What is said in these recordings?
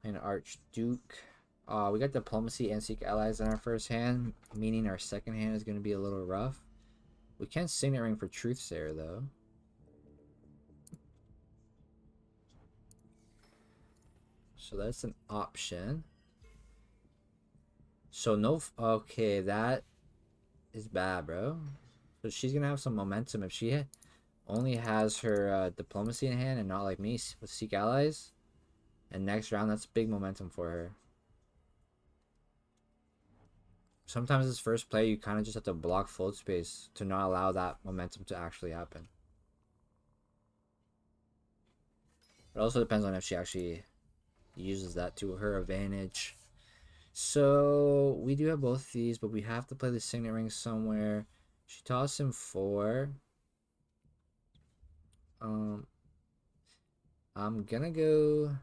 An Archduke. We got Diplomacy and Seek Allies in our first hand, meaning our second hand is going to be a little rough. We can Signet Ring for Truthsayer, though. So that's an option. So no... Okay, that is bad, bro. So she's going to have some momentum if she only has her Diplomacy in hand and not like me with Seek Allies. And next round, that's big momentum for her. Sometimes this first play, you kind of just have to block float space to not allow that momentum to actually happen. It also depends on if she actually uses that to her advantage. So we do have both these, but we have to play the Signet Ring somewhere. She tossed him 4. I'm gonna go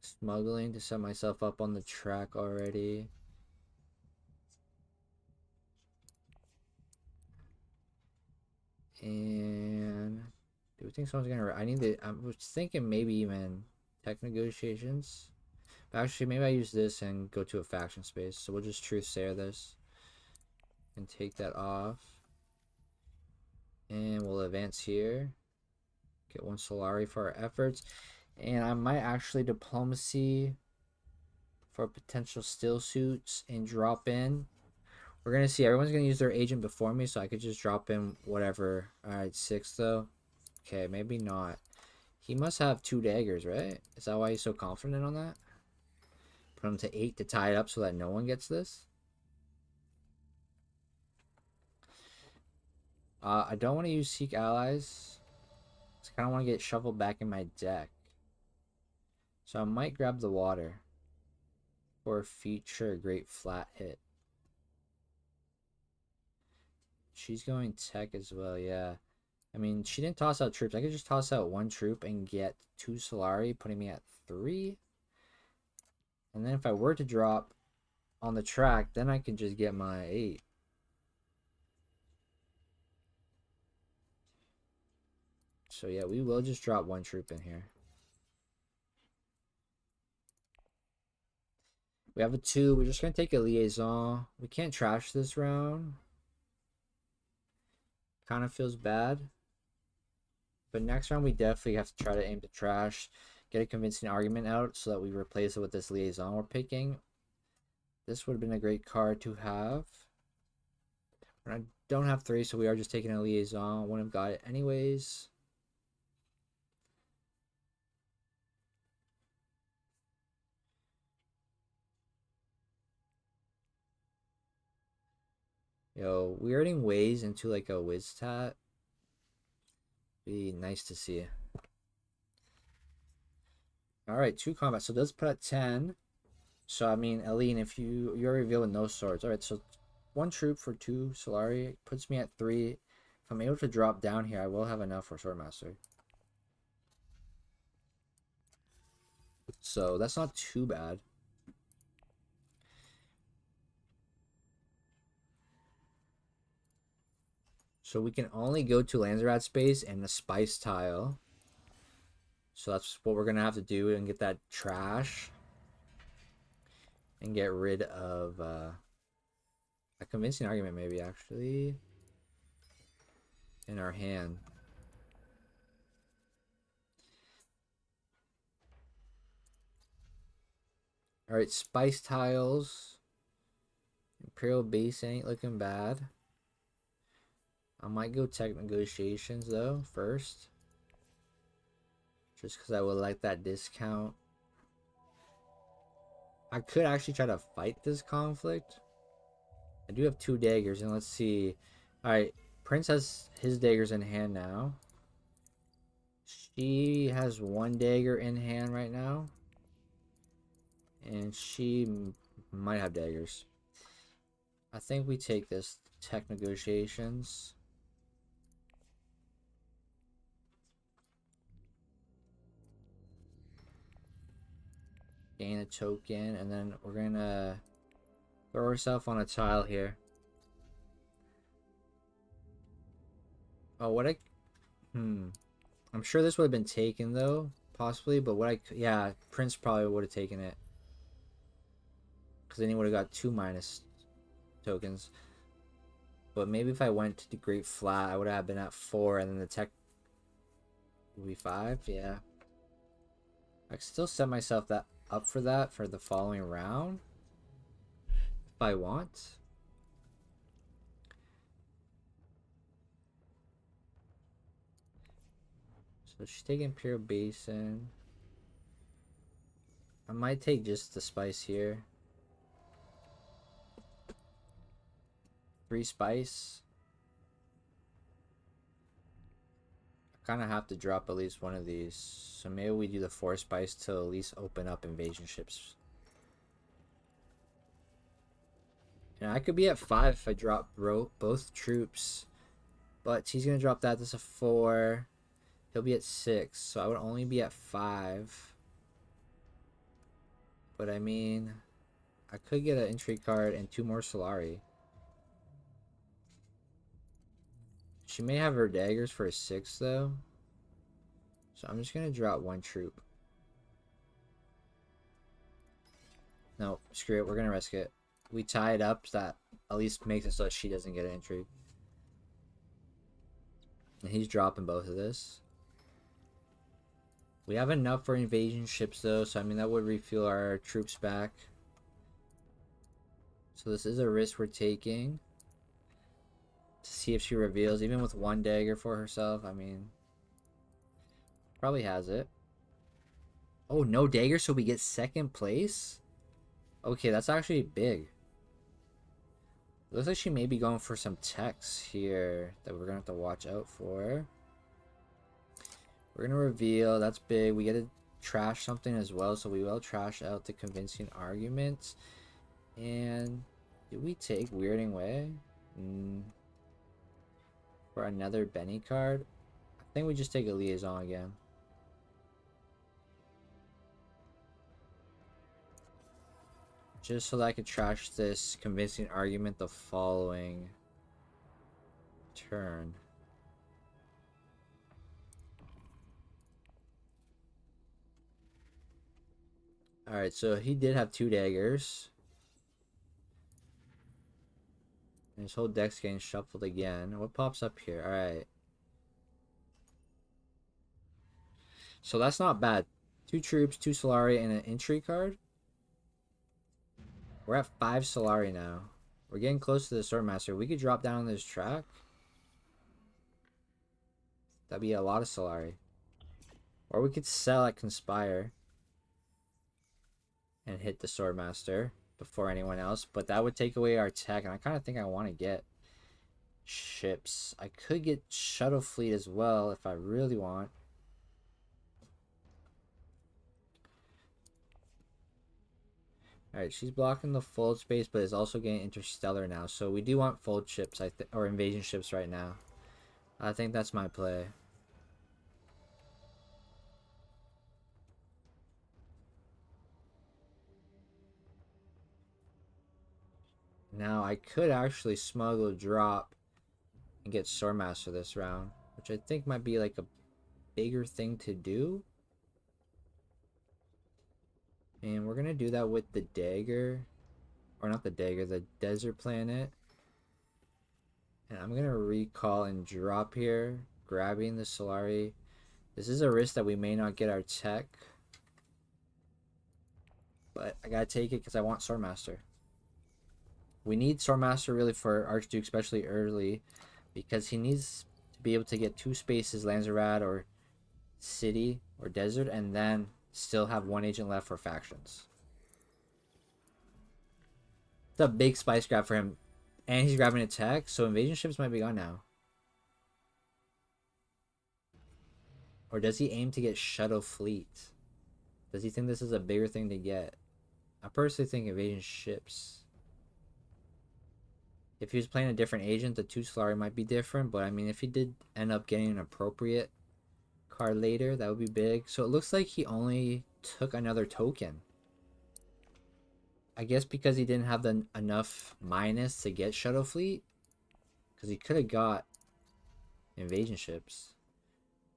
smuggling to set myself up on the track already. And do we think someone's gonna... I was thinking maybe even tech negotiations. But actually, maybe I use this and go to a faction space. So we'll just Truthsayer this. And take that off. And we'll advance here. Get 1 Solari for our efforts. And I might actually Diplomacy for potential still suits and drop in. We're going to see. Everyone's going to use their agent before me, so I could just drop in whatever. Alright, 6 though. Okay, maybe not. He must have 2 daggers, right? Is that why he's so confident on that? Put him to 8 to tie it up so that no one gets this. I don't want to use Seek Allies. I kind of want to get shuffled back in my deck. So I might grab the water. Or feature a great flat hit. She's going tech as well, yeah. I mean, she didn't toss out troops. I could just toss out 1 troop and get 2 Solari, putting me at 3. And then if I were to drop on the track, then I can just get my 8. So yeah, we will just drop 1 troop in here. We have a 2. We're just going to take a liaison. We can't trash this round. Kind of feels bad. But next round, we definitely have to try to aim to trash. Get a convincing argument out so that we replace it with this liaison we're picking. This would have been a great card to have. But I don't have 3, so we are just taking a liaison. Wouldn't have got it anyways. Yo, weirding ways into like a whiz tat. Be nice to see. Alright, 2 combat. So does put at 10. So I mean, Aline, if you reveal with no swords. Alright, so 1 troop for 2 Solari puts me at 3. If I'm able to drop down here, I will have enough for Swordmaster. So that's not too bad. So we can only go to Lanzarat space and the spice tile. So that's what we're going to have to do and get that trash. And get rid of a convincing argument maybe actually in our hand. Alright, spice tiles. Imperial base ain't looking bad. I might go tech negotiations though first. Just because I would like that discount. I could actually try to fight this conflict. I do have 2 daggers, and let's see. Alright, Prince has his daggers in hand now. She has 1 dagger in hand right now. And she might have daggers. I think we take this tech negotiations. Gain a token, and then we're gonna throw ourselves on a tile here. Oh, what I'm sure this would have been taken though. possibly, but yeah, Prince probably would have taken it. Because then he would have got 2 minus tokens. But maybe if I went to the Great Flat, I would have been at 4, and then the tech would be 5. Yeah. I could still set myself up for that for the following round. If I want. So she's taking Imperial Basin. I might take just the spice here. 3 spice. I kind of have to drop at least one of these. So maybe we do the 4 spice to at least open up invasion ships. And I could be at 5 if I drop both troops. But he's going to drop that. That's a 4. He'll be at 6. So I would only be at 5. But I mean, I could get an entry card and 2 more Solari. She may have her daggers for a 6 though. So I'm just going to drop 1 troop. No, screw it. We're going to risk it. We tie it up, so that at least makes it so that she doesn't get an entry. And he's dropping both of this. We have enough for invasion ships though, so I mean that would refuel our troops back. So this is a risk we're taking. To see if she reveals, even with 1 dagger for herself, I mean, probably has it. Oh, no dagger, so we get 2nd place? Okay, that's actually big. Looks like she may be going for some techs here that we're gonna have to watch out for. We're gonna reveal, that's big. We gotta trash something as well, so we will trash out the convincing arguments. And did we take Weirding Way? For another Benny card? I think we just take a liaison again. Just so that I could trash this convincing argument the following turn. Alright, so he did have 2 daggers. And his whole deck's getting shuffled again. What pops up here? Alright. So that's not bad. 2 troops, 2 Solari, and an entry card. We're at 5 Solari now. We're getting close to the Swordmaster. We could drop down on this track. That'd be a lot of Solari. Or we could sell at Conspire. And hit the Swordmaster before anyone else. But that would take away our tech. And I kind of think I want to get ships. I could get Shuttle Fleet as well if I really want. Alright, she's blocking the fold space, but is also getting interstellar now. So we do want fold ships, or invasion ships right now. I think that's my play. Now I could actually smuggle drop and get Swordmaster this round, which I think might be like a bigger thing to do. And we're gonna do that with the dagger, or not the dagger, the desert planet. And I'm gonna recall and drop here, grabbing the Solari. This is a risk that we may not get our tech, but I gotta take it because I want Swordmaster. We need Swordmaster really for Archduke, especially early, because he needs to be able to get 2 spaces, Lanzarat or City or Desert, and then still have 1 agent left for factions. It's a big spice grab for him. And he's grabbing a tech, so invasion ships might be gone now. Or does he aim to get Shuttle Fleet? Does he think this is a bigger thing to get? I personally think invasion ships. If he was playing a different agent, the 2 Solari might be different. But I mean, if he did end up getting an appropriate card later, that would be big. So it looks like he only took another token. I guess because he didn't have enough minus to get Shuttle Fleet. Because he could have got invasion ships.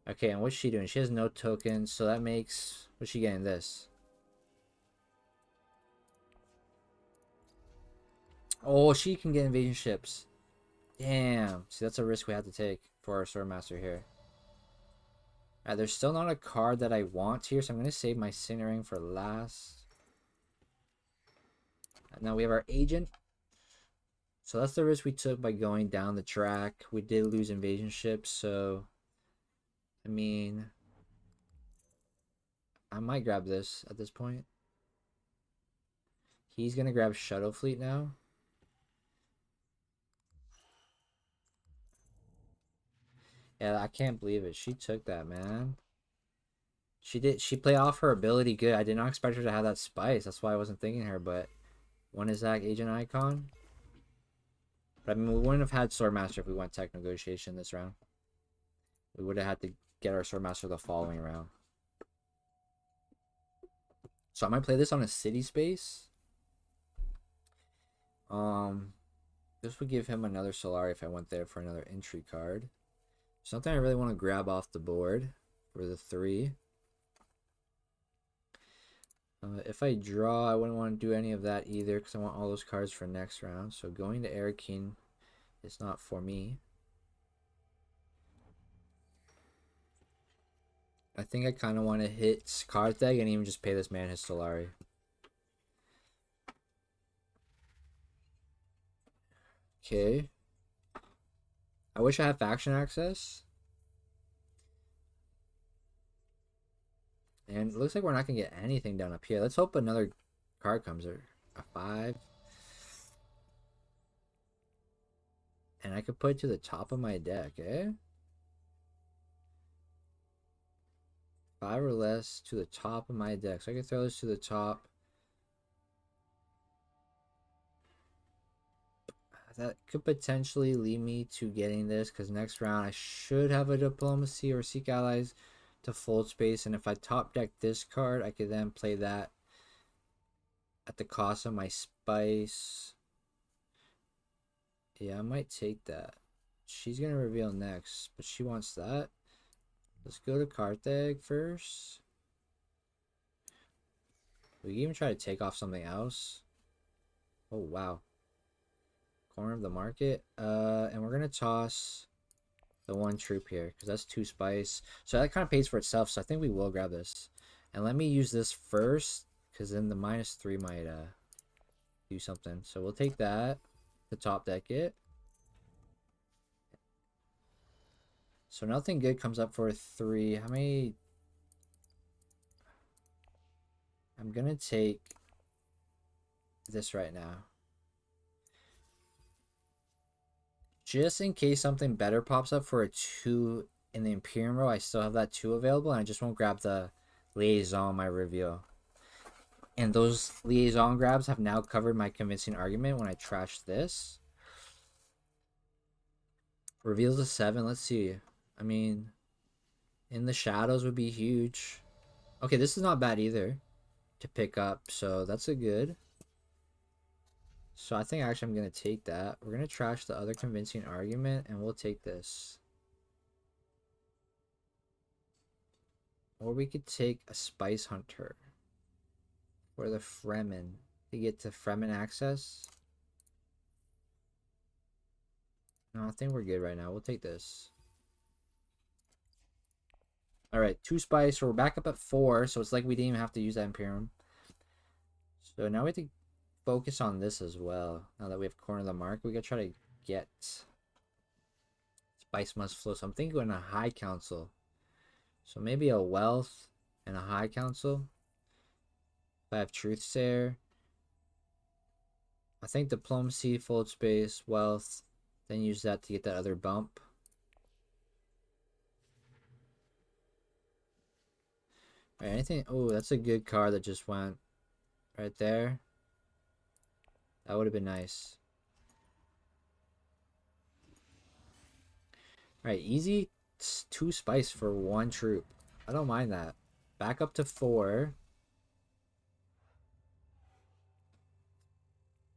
Okay, and what's she doing? She has no tokens, so that makes... What's she getting this? Oh, she can get invasion ships. Damn. See, that's a risk we have to take for our Swordmaster here. Alright, there's still not a card that I want here, so I'm going to save my Signaling for last. And now we have our Agent. So that's the risk we took by going down the track. We did lose invasion ships, so... I mean... I might grab this at this point. He's going to grab Shuttle Fleet now. Yeah, I can't believe it. She took that, man. She played off her ability good. I did not expect her to have that spice. That's why I wasn't thinking her, but one is that Agent Icon. But I mean, we wouldn't have had Swordmaster if we went tech negotiation this round. We would have had to get our Swordmaster the following round. So I might play this on a city space. This would give him another Solari if I went there for another entry card. Something I really want to grab off the board for the 3. If I draw, I wouldn't want to do any of that either because I want all those cards for next round. So going to Arakeen is not for me. I think I kind of want to hit Karthag and even just pay this man his Solari. Okay. I wish I had faction access. And it looks like we're not going to get anything down up here. Let's hope another card comes. Or a 5. And I could put it to the top of my deck, eh? 5 or less to the top of my deck. So I could throw this to the top. That could potentially lead me to getting this, because next round I should have a Diplomacy or Seek Allies to fold space. And if I top deck this card, I could then play that at the cost of my spice. Yeah, I might take that. She's going to reveal next, but she wants that. Let's go to Karthag first. We can even try to take off something else. Oh, wow. Corner of the market. And we're going to toss the 1 troop here because that's 2 spice. So that kind of pays for itself. So I think we will grab this. And let me use this first because then the -3 might do something. So we'll take that to top deck it. So nothing good comes up for a 3. How many? I'm going to take this right now. Just in case something better pops up for a 2 in the Imperium row, I still have that 2 available, and I just won't grab the Liaison my reveal. And those Liaison grabs have now covered my convincing argument when I trash this. Reveals a 7, let's see. I mean, in the shadows would be huge. Okay, this is not bad either to pick up, so that's a good. So I think actually I'm going to take that. We're going to trash the other convincing argument, and we'll take this. Or we could take a Spice Hunter for the Fremen to get to Fremen access. No, I think we're good right now. We'll take this. Alright, 2 spice. So we're back up at 4. So it's like we didn't even have to use that Imperium. So now we have to focus on this as well. Now that we have corner of the mark, we gotta try to get spice must flow. So I'm thinking going to High Council. So maybe a wealth and a High Council. If I have Truthsayer. I think diplomacy, fold space, wealth. Then use that to get that other bump. Alright, anything? Oh, that's a good card that just went right there. That would have been nice. Alright, easy 2 spice for 1 troop. I don't mind that. Back up to 4.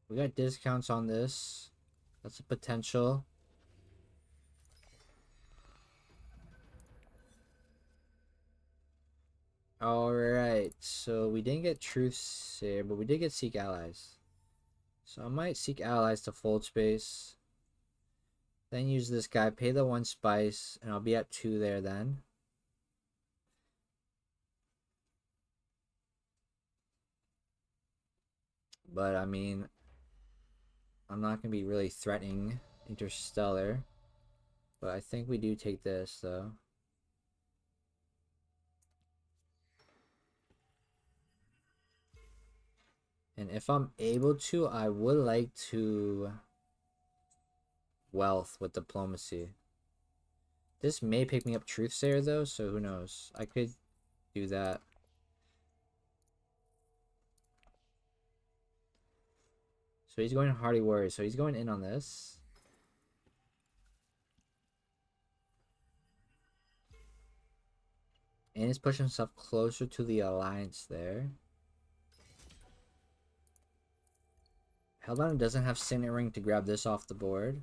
We got discounts on this. That's a potential. Alright, so we didn't get truths here, but we did get seek allies. So I might seek allies to fold space. Then use this guy, pay the 1 spice, and I'll be at 2 there then. But I mean, I'm not going to be really threatening Interstellar. But I think we do take this though. And if I'm able to, I would like to wealth with diplomacy. This may pick me up Truthsayer though, so who knows. I could do that. So he's going Hardy Warrior, so he's going in on this. And he's pushing himself closer to the alliance there. Hellbound doesn't have Signet Ring to grab this off the board.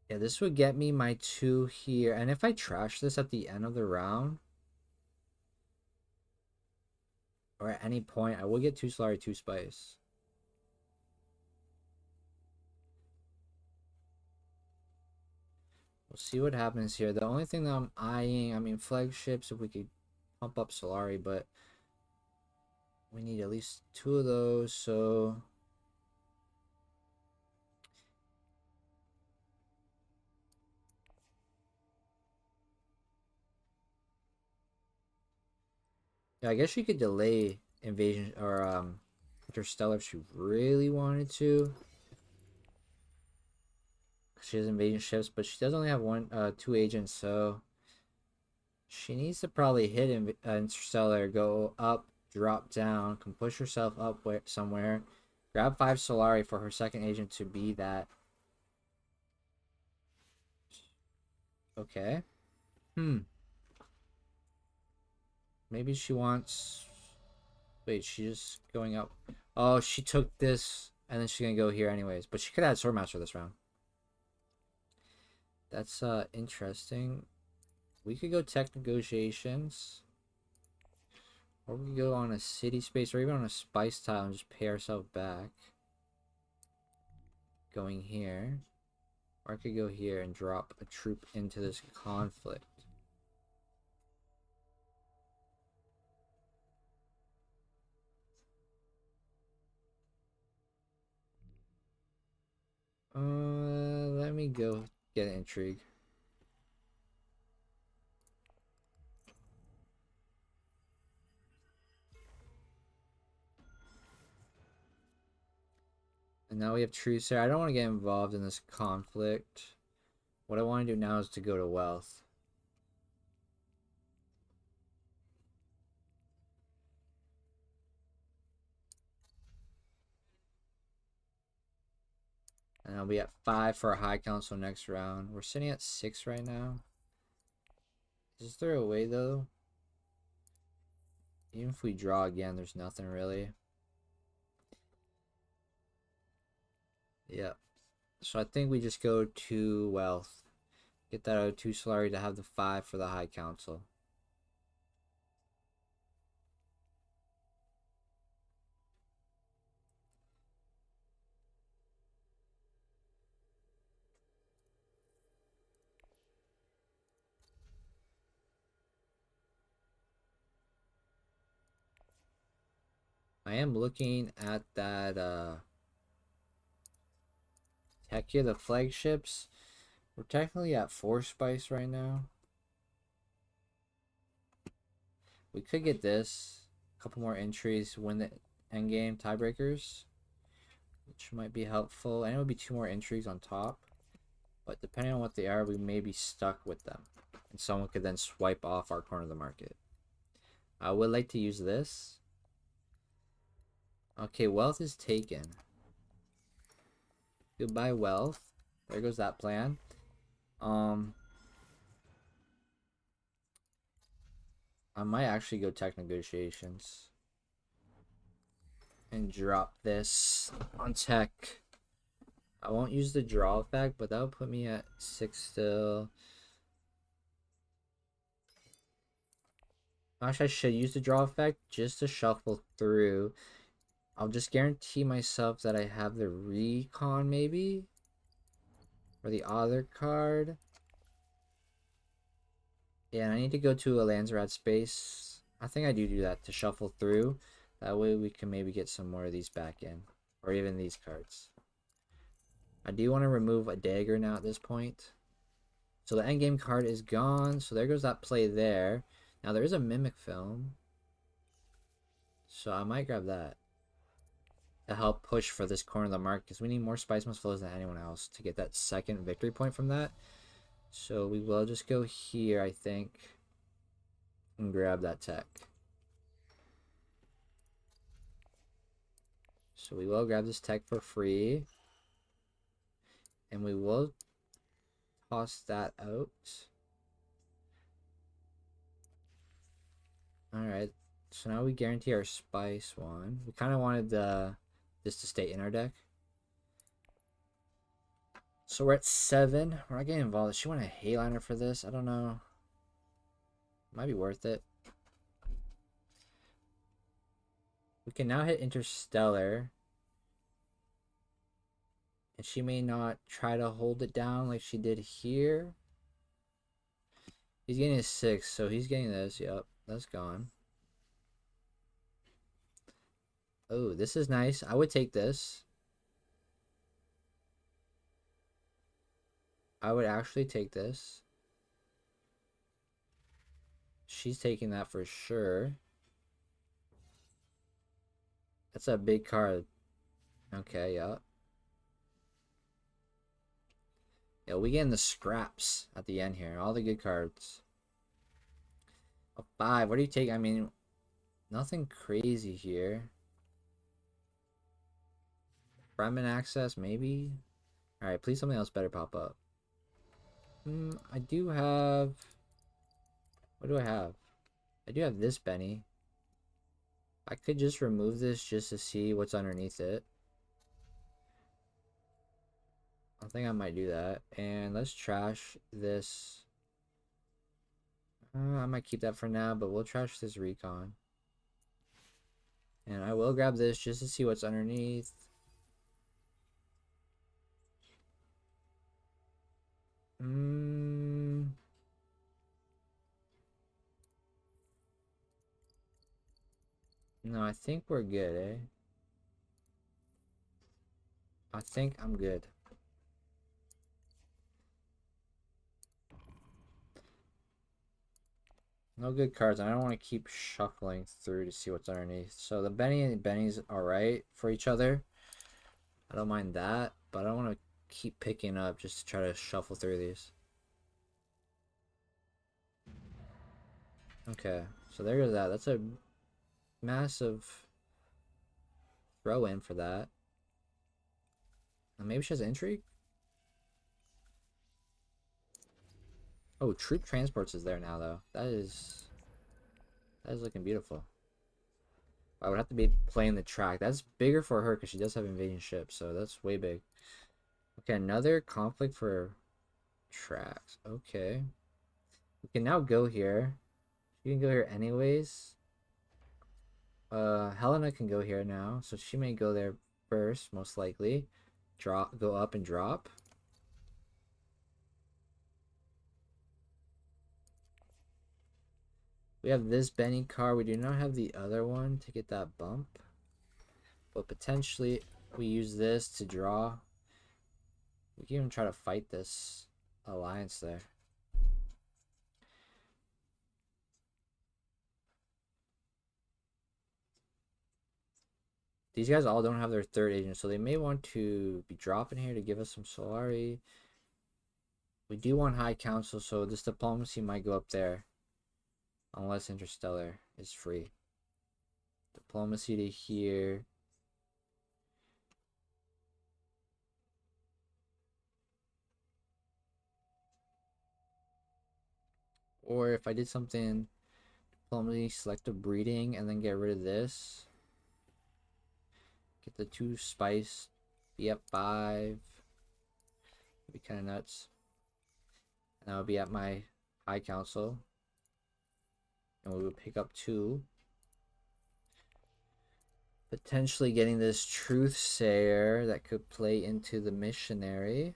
Yeah, this would get me my 2 here. And if I trash this at the end of the round, or at any point, I will get 2 Solari, 2 Spice. We'll see what happens here. The only thing that I'm eyeing, I mean, flagships, if we could pump up Solari, but we need at least 2 of those, so... Yeah, I guess you could delay Invasion, or, Interstellar if she really wanted to. She has invasion ships, but she does only have 2 agents, so... She needs to probably hit Interstellar, go up, drop down, can push herself up somewhere, grab 5 Solari for her second agent to be that. Okay. Maybe she wants... Wait, she's just going up. Oh, she took this, and then she's gonna go here anyways. But she could have Swordmaster this round. That's interesting. We could go tech negotiations. Or we could go on a city space, or even on a spice tile and just pay ourselves back. Going here. Or I could go here and drop a troop into this conflict. Let me go get an intrigue. And now we have truce here. I don't want to get involved in this conflict. What I want to do now is to go to wealth. And I'll be at 5 for a high council next round. We're sitting at 6 right now. Is there a way though? Even if we draw again, there's nothing really. Yeah. So I think we just go to wealth. Get that O2 Solari to have the 5 for the high council. I am looking at that tech here, the flagships. We're technically at 4 spice right now. We could get this. A couple more entries, win the endgame tiebreakers, which might be helpful. And it would be 2 more entries on top. But depending on what they are, we may be stuck with them. And someone could then swipe off our corner of the market. I would like to use this. Okay, wealth is taken. Goodbye, wealth. There goes that plan. I might actually go tech negotiations. And drop this on tech. I won't use the draw effect, but that'll put me at 6 still. Actually, I should use the draw effect just to shuffle through. I'll just guarantee myself that I have the recon maybe, or the other card. Yeah, and I need to go to a Lanzarat space. I think I do that to shuffle through. That way we can maybe get some more of these back in, or even these cards. I do want to remove a dagger now at this point. So the endgame card is gone. So there goes that play there. Now there is a mimic film. So I might grab that to help push for this corner of the mark, because we need more Spice Must Flows than anyone else to get that second victory point from that. So we will just go here, I think, and grab that tech. So we will grab this tech for free. And we will toss that out. Alright, so now we guarantee our spice one. We kind of wanted this to stay in our deck. So we're at 7. We're not getting involved. Does she want a Hayliner for this? I don't know. Might be worth it. We can now hit Interstellar. And she may not try to hold it down like she did here. He's getting a 6, so he's getting this. Yep, that's gone. Oh, this is nice. I would take this. I would actually take this. She's taking that for sure. That's a big card. Okay, yeah. Yeah, we getting the scraps at the end here. All the good cards. A 5. What do you take? I mean, nothing crazy here. Fremen access, maybe? Alright, please something else better pop up. I do have... What do I have? I do have this Benny. I could just remove this just to see what's underneath it. I think I might do that. And let's trash this. I might keep that for now, but we'll trash this recon. And I will grab this just to see what's underneath. No, I think we're good, eh? I think I'm good. No good cards. I don't want to keep shuffling through to see what's underneath. So the Benny and Benny's alright for each other. I don't mind that, but I don't want to keep picking up just to try to shuffle through these. Okay, so there goes that. That's a massive throw in for that. Maybe she has intrigue? Oh, troop transports is there now though. That is looking beautiful. I would have to be playing the track. That's bigger for her because she does have invading ships, so that's way big. Okay, another conflict for tracks. Okay. We can now go here. You can go here anyways. Helena can go here now, so she may go there first, most likely. Go up and drop. We have this Benny car. We do not have the other one to get that bump. But potentially we use this to draw. We can even try to fight this alliance there. These guys all don't have their third agent, so they may want to be dropping here to give us some Solari. We do want High Council, so this diplomacy might go up there. Unless Interstellar is free. Diplomacy to here. Or if I did something, diplomacy, selective breeding, and then get rid of this. Get the 2 spice, be at 5. It'd be kind of nuts. And I would be at my High Council. And we would pick up 2. Potentially getting this Truthsayer that could play into the Missionary.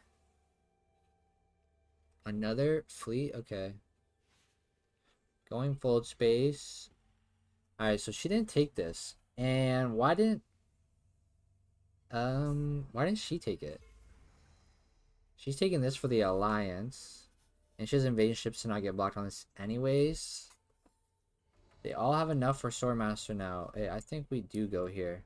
Another fleet? Okay. Going full space. Alright, so she didn't take this. And why didn't she take it? She's taking this for the Alliance. And she has invasion ships to not get blocked on this anyways. They all have enough for Swordmaster now. Hey, I think we do go here.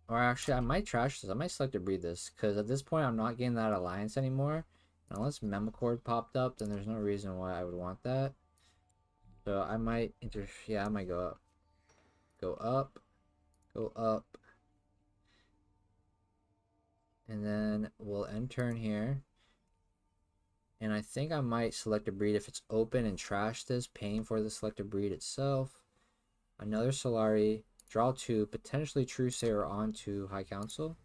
Or actually, I might trash this. I might select to breed this. Because at this point, I'm not getting that Alliance anymore. And unless Memcord popped up, then there's no reason why I would want that. So I might yeah, I might go up. Go up. Go up. And then we'll end turn here. And I think I might select a breed if it's open and trash this, paying for the selected breed itself. Another Solari. Draw 2. Potentially Truthsayer onto High Council.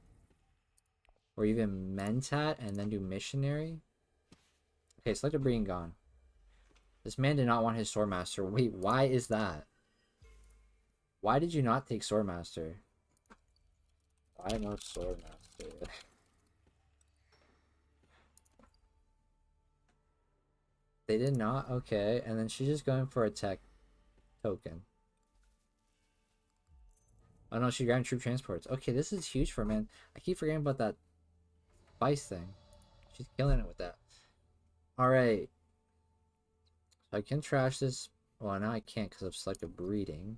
Or even Mentat and then do Missionary. Okay, select a breed and gone. This man did not want his Swordmaster. Wait, why is that? Why did you not take Swordmaster? Why no Swordmaster? They did not? Okay. And then she's just going for a tech token. Oh no, she grabbed troop transports. Okay, this is huge for her, man. I keep forgetting about that Vice thing. She's killing it with that. Alright. So I can trash this. Well, now I can't because I've selected breeding.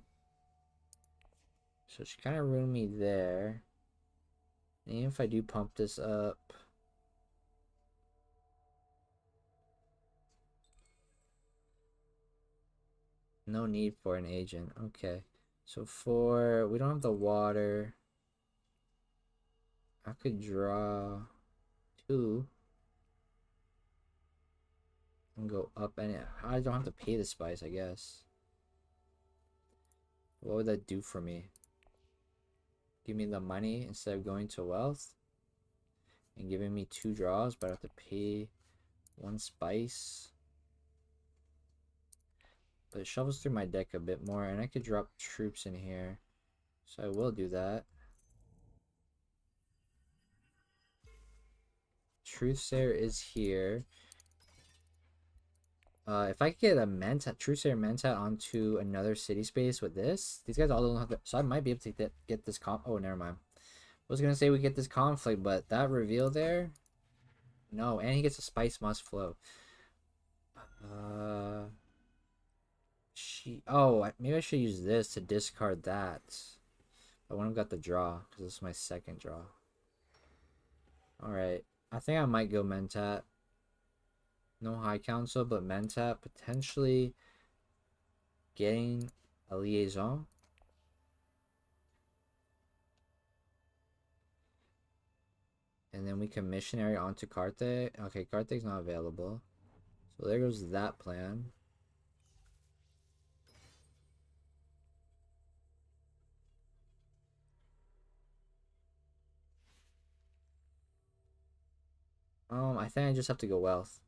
So she kind of ruined me there. And even if I do pump this up. No need for an agent. Okay. So we don't have the water. I could draw 2. And go up, and I don't have to pay the spice, I guess. What would that do for me? Give me the money instead of going to wealth and giving me 2 draws, but I have to pay 1 spice. But it shovels through my deck a bit more, and I could drop troops in here, so I will do that. Truthsayer is here. If I could get a Truthsayer Mentat onto another city space with this, these guys all don't have to, so I might be able to get this oh, never mind. I was gonna say we get this conflict, but that reveal there, no, and he gets a spice must flow. Maybe I should use this to discard that. I wouldn't have got the draw because this is my second draw. Alright, I think I might go Mentat. No High Council, but Mentat potentially getting a liaison. And then we can missionary onto Carthage. Okay, Carthage's not available. So there goes that plan. I think I just have to go wealth.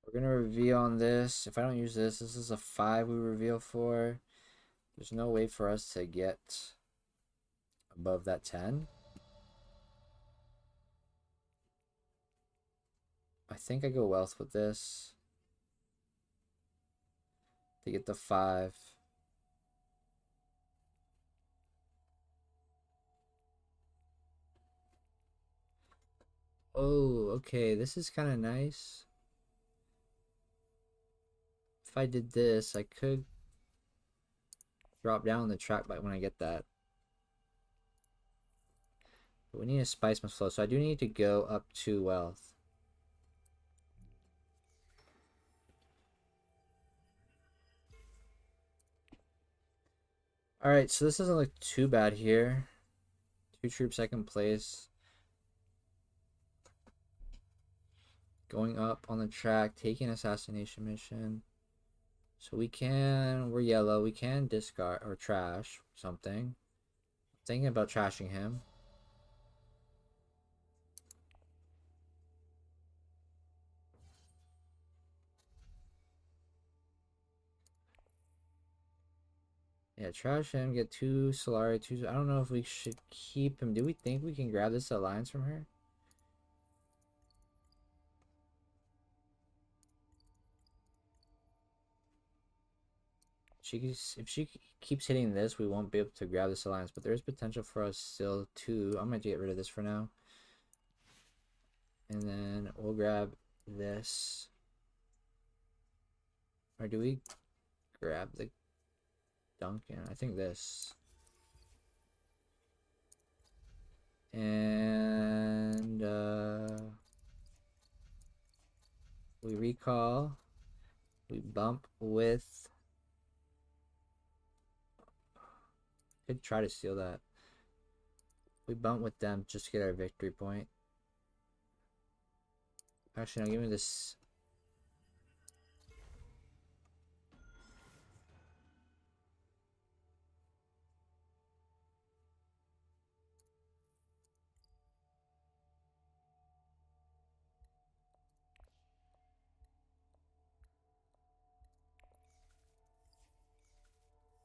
We're gonna reveal on this. If I don't use this, this is a 5 we reveal for. There's no way for us to get above that 10. I think I go wealth with this to get the 5. Oh, okay. This is kind of nice. If I did this, I could drop down the track by when I get that. But we need a spice must flow, so I do need to go up to wealth. Alright, so this doesn't look too bad here. 2 troops second place. Going up on the track, taking assassination mission. So we're yellow, we can discard or trash something. Thinking about trashing him. Yeah, trash him, get 2 Solari, 2... I don't know if we should keep him. Do we think we can grab this alliance from her? If she keeps hitting this, we won't be able to grab this alliance, but there is potential for us still to... I'm going to get rid of this for now. And then we'll grab this. Or do we grab the Duncan? I think this. And we recall. We bump with... Could try to steal that. We bump with them just to get our victory point. Actually, no, give me this.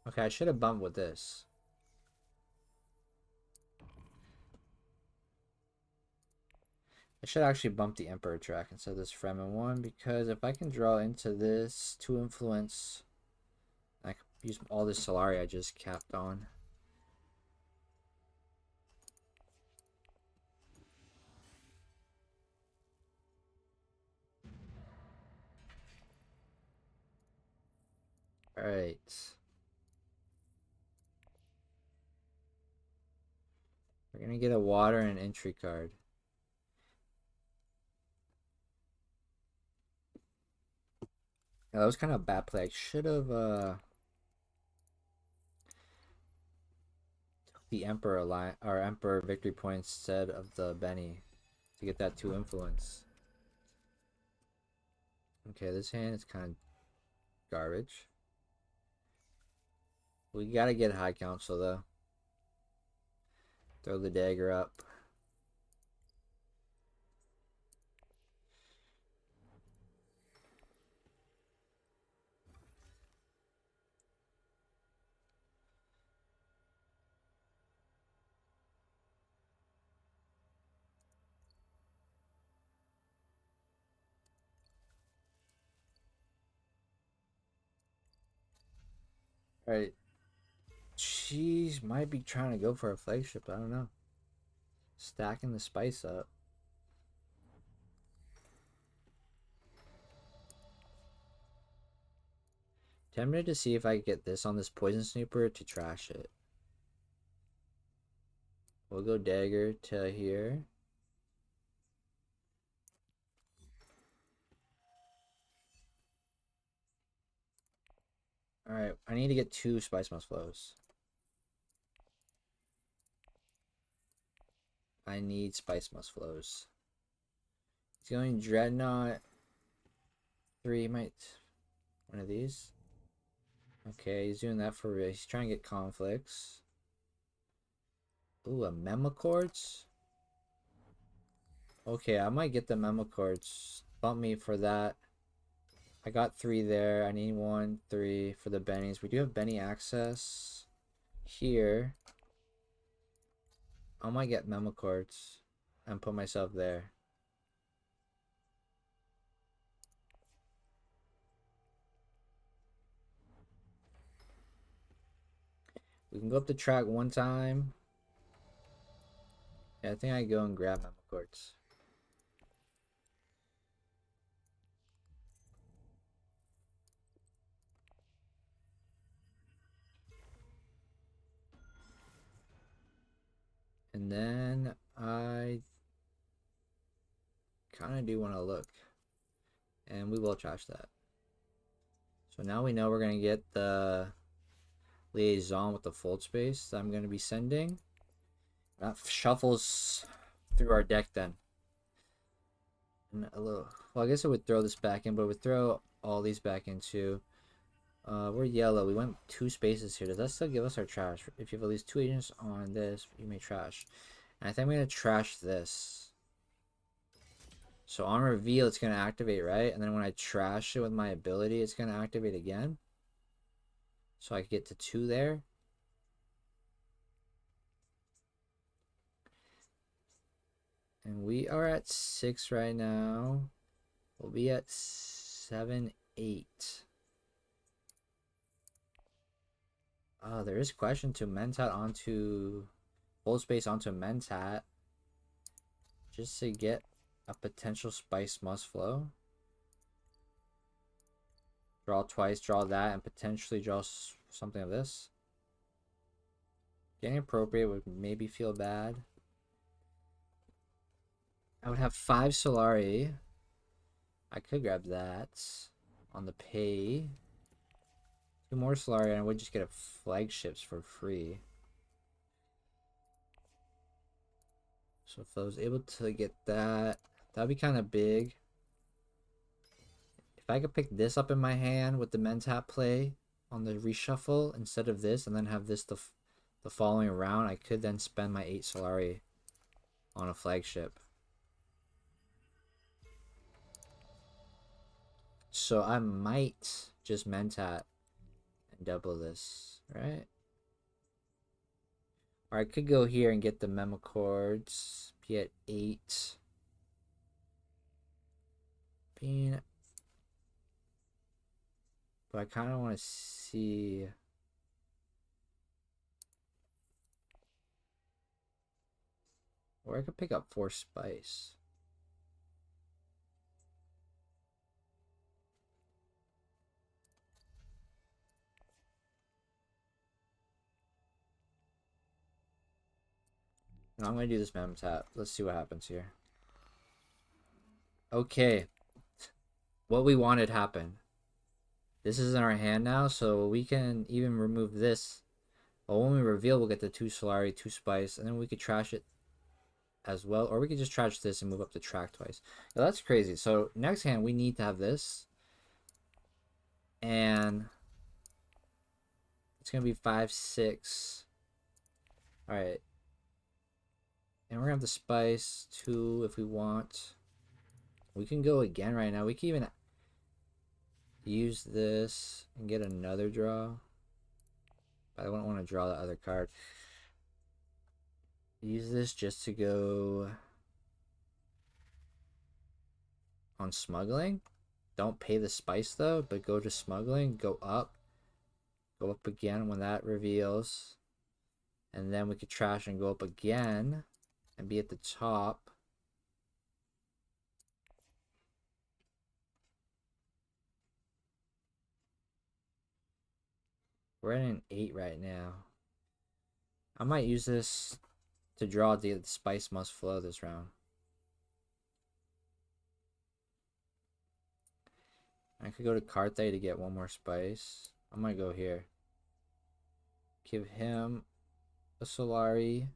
Okay, I should have bumped with this. I should actually bump the Emperor track instead of this Fremen one, because if I can draw into this to influence, I can use all this Solari I just capped on. Alright. We're gonna get a water and entry card. Yeah, that was kind of a bad play. I should have took the Emperor line or Emperor victory point instead of the Benny to get that 2 influence. Okay, this hand is kind of garbage. We gotta get High Council though. Throw the dagger up. Alright. She might be trying to go for a flagship. I don't know. Stacking the spice up. Tempted to see if I could get this on this poison snooper to trash it. We'll go dagger to here. Alright, I need to get 2 spice must flows. I need spice must flows. He's going dreadnought 3, might one of these. Okay, he's doing that for real. He's trying to get conflicts. Ooh, a memo quartz. Okay, I might get the memo quartz. Bump me for that. I got 3 there. I need 1, 3 for the bennies. We do have Benny access here. I might get memo quartz and put myself there. We can go up the track 1 time. Yeah, I think I go and grab memo quartz. And then I kind of do want to look. And we will trash that. So now we know we're going to get the liaison with the fold space that I'm going to be sending. That shuffles through our deck then. a little. Well, I guess I would throw this back in, but I would throw all these back in too. We're yellow. We went 2 spaces here. Does that still give us our trash? If you have at least 2 agents on this, you may trash. And I think I'm gonna trash this. So on reveal, it's gonna activate, right? And then when I trash it with my ability, it's gonna activate again. So I can get to 2 there. And we are at 6 right now. We'll be at 7, 8. Oh, there is question to Mentat onto full space onto Mentat just to get a potential spice must flow. Draw twice, draw that, and potentially draw something of this. Getting appropriate would maybe feel bad. I would have 5 Solari. I could grab that on the pay. 2 more Solari, and I would just get a flagships for free. So if I was able to get that, that'd be kind of big. If I could pick this up in my hand with the Mentat play on the reshuffle instead of this, and then have this the following round, I could then spend my 8 Solari on a flagship. So I might just Mentat and double this, right? Or I could go here and get the memo chords. Be at 8. Being... But I kind of want to see... Or I could pick up 4 spice. No, I'm going to do this mem tap. Let's see what happens here. Okay. What we wanted happened. This is in our hand now, so we can even remove this. But when we reveal, we'll get the 2 Solari, 2 spice, and then we could trash it as well. Or we could just trash this and move up the track twice. Now, that's crazy. So next hand, we need to have this. And it's going to be 5, 6. Alright. And we're going to have the spice, 2 if we want. We can go again right now. We can even use this and get another draw. But I wouldn't want to draw the other card. Use this just to go on smuggling. Don't pay the spice though, but go to smuggling, go up again when that reveals. And then we could trash and go up again and be at the top. We're at an 8 right now. I might use this to draw the spice must flow this round. I could go to Carte to get 1 more spice. I might go here. Give him a Solari.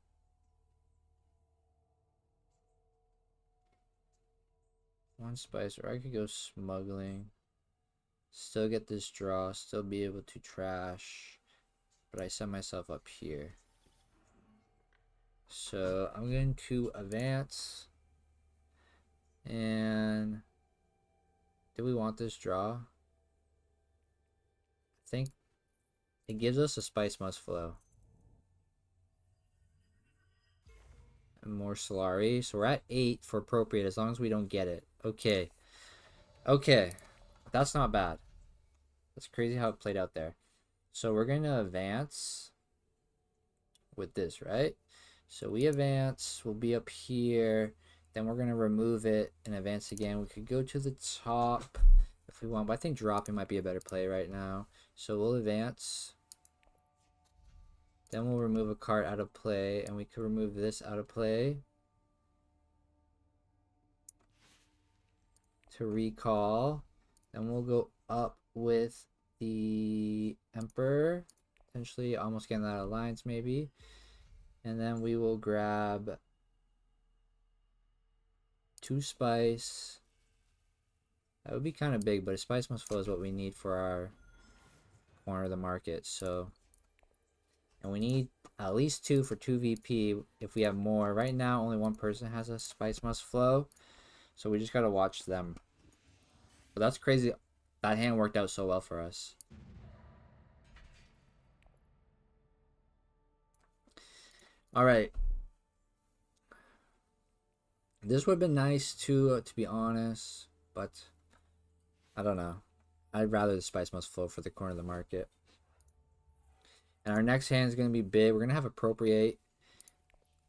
One spice, or I could go smuggling. Still get this draw, still be able to trash. But I set myself up here. So I'm going to advance. And do we want this draw? I think it gives us a spice must flow. And more Solari. So we're at 8 for appropriate as long as we don't get it. Okay. Okay. That's not bad. That's crazy how it played out there. So we're going to advance with this, right? So we advance. We'll be up here. Then we're going to remove it and advance again. We could go to the top if we want. But I think dropping might be a better play right now. So we'll advance. Then we'll remove a card out of play. And we could remove this out of play. To recall. Then we'll go up with the Emperor. Potentially almost getting that alliance maybe. And then we will grab 2 spice. That would be kind of big, but a spice must flow is what we need for our corner of the market. So, and we need at least 2 for 2 VP if we have more. Right now, only one person has a spice must flow, so we just gotta watch them. But that's crazy. That hand worked out so well for us. All right. This would have been nice to be honest, but I don't know. I'd rather the spice must flow for the corner of the market. And our next hand is going to be big. We're going to have appropriate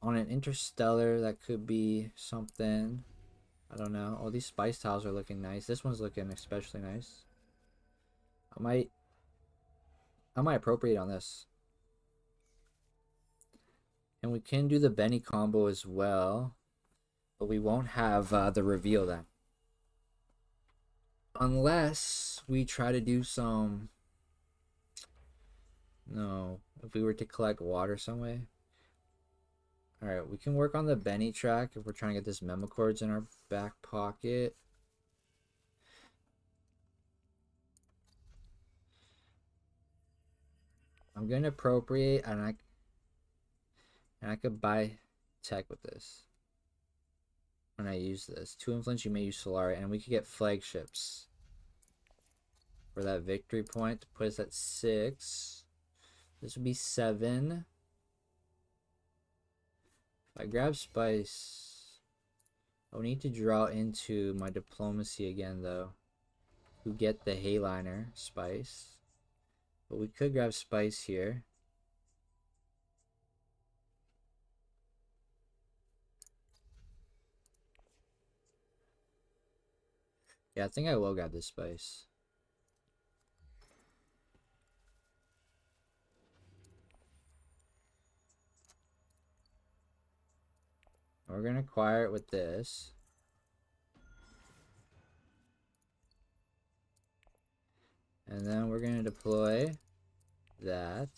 on an interstellar. That could be something. I don't know. Oh, these spice tiles are looking nice. This one's looking especially nice. I might appropriate on this. And we can do the Benny combo as well, but we won't have the reveal then. Unless we try to do some... No, if we were to collect water some way. Alright, we can work on the Benny track if we're trying to get this memo chords in our back pocket. I'm gonna appropriate and I could buy tech with this. When I use this. 2 influence, you may use Solari, and we could get flagships for that victory point to put us at 6. This would be 7. If I grab spice, I'll need to draw into my diplomacy again though to get the Hayliner spice. But we could grab spice here. Yeah, I think I will grab this spice. We're gonna acquire it with this. And then we're gonna deploy that.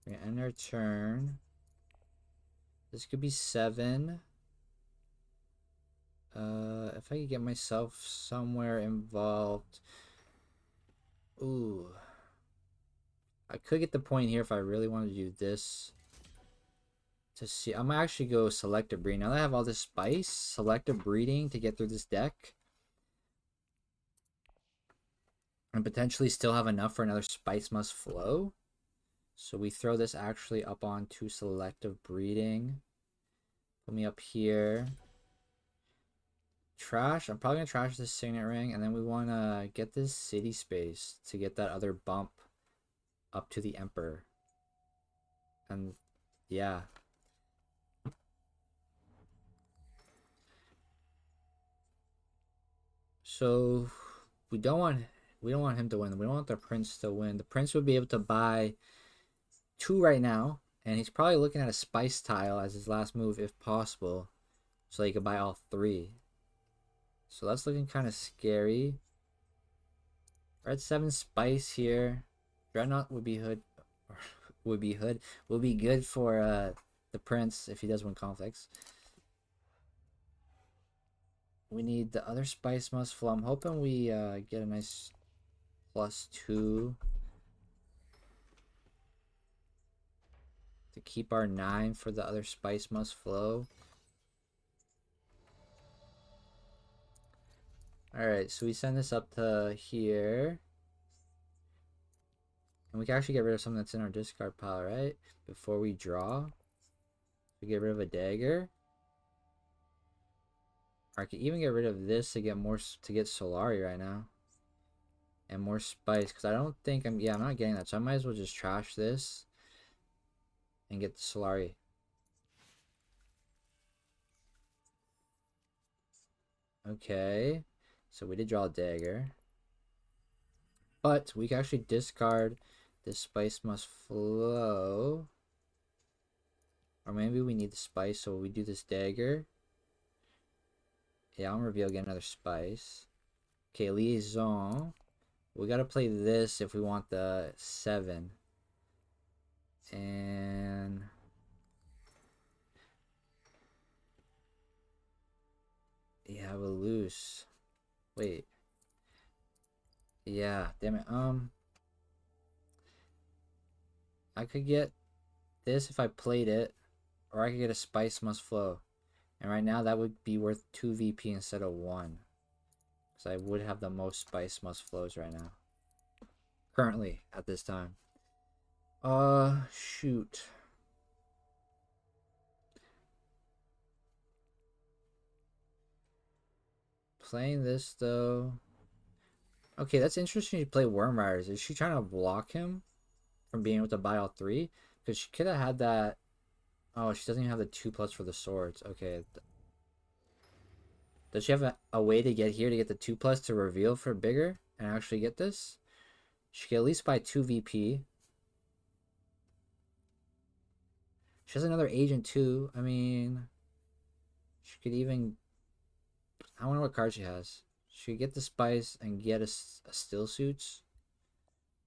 We're gonna end our turn. This could be 7. If I could get myself somewhere involved. Ooh. I could get the point here if I really wanted to do this. To see, I might actually go selective breeding. Now that I have all this spice, selective breeding to get through this deck. And potentially still have enough for another spice must flow. So we throw this actually up onto selective breeding. Put me up here. Trash. I'm probably gonna trash this signet ring, and then we wanna get this city space to get that other bump up to the Emperor. And yeah. So we don't want him to win. We don't want the prince to win. The prince would be able to buy 2 right now, and he's probably looking at a spice tile as his last move if possible, so he could buy all 3. So that's looking kind of scary. Red 7 spice here. Dreadnought would be hood. Would be good for the prince if he does win conflicts. We need the other spice must flow. I'm hoping we get a nice +2 to keep our 9 for the other spice must flow. Alright, so we send this up to here. And we can actually get rid of something that's in our discard pile, right? Before we draw. We get rid of a dagger. Or I could even get rid of this to get more, to get Solari right now. And more spice, because I don't think I'm not getting that. So I might as well just trash this. And get the Solari. Okay. So we did draw a dagger. But we can actually discard this spice must flow. Or maybe we need the spice, so we do this dagger. Yeah, I'm gonna reveal again another spice. Okay, liaison. We gotta play this if we want the 7. And yeah, we'll lose. Wait. Yeah, damn it. I could get this if I played it, or I could get a Spice Must Flow. And right now that would be worth 2 VP instead of 1. Because I would have the most Spice Must Flows right now. Currently, at this time. Shoot. Playing this, though. Okay, that's interesting to play Worm Riders. Is she trying to block him from being able to buy all 3? Because she could have had that. Oh, she doesn't even have the 2+ for the swords. Okay. Does she have a way to get here to get the 2+ to reveal for bigger and actually get this? She could at least buy 2 VP. She has another agent too. I mean, she could even. I wonder what card she has. She could get the spice and get a still suits,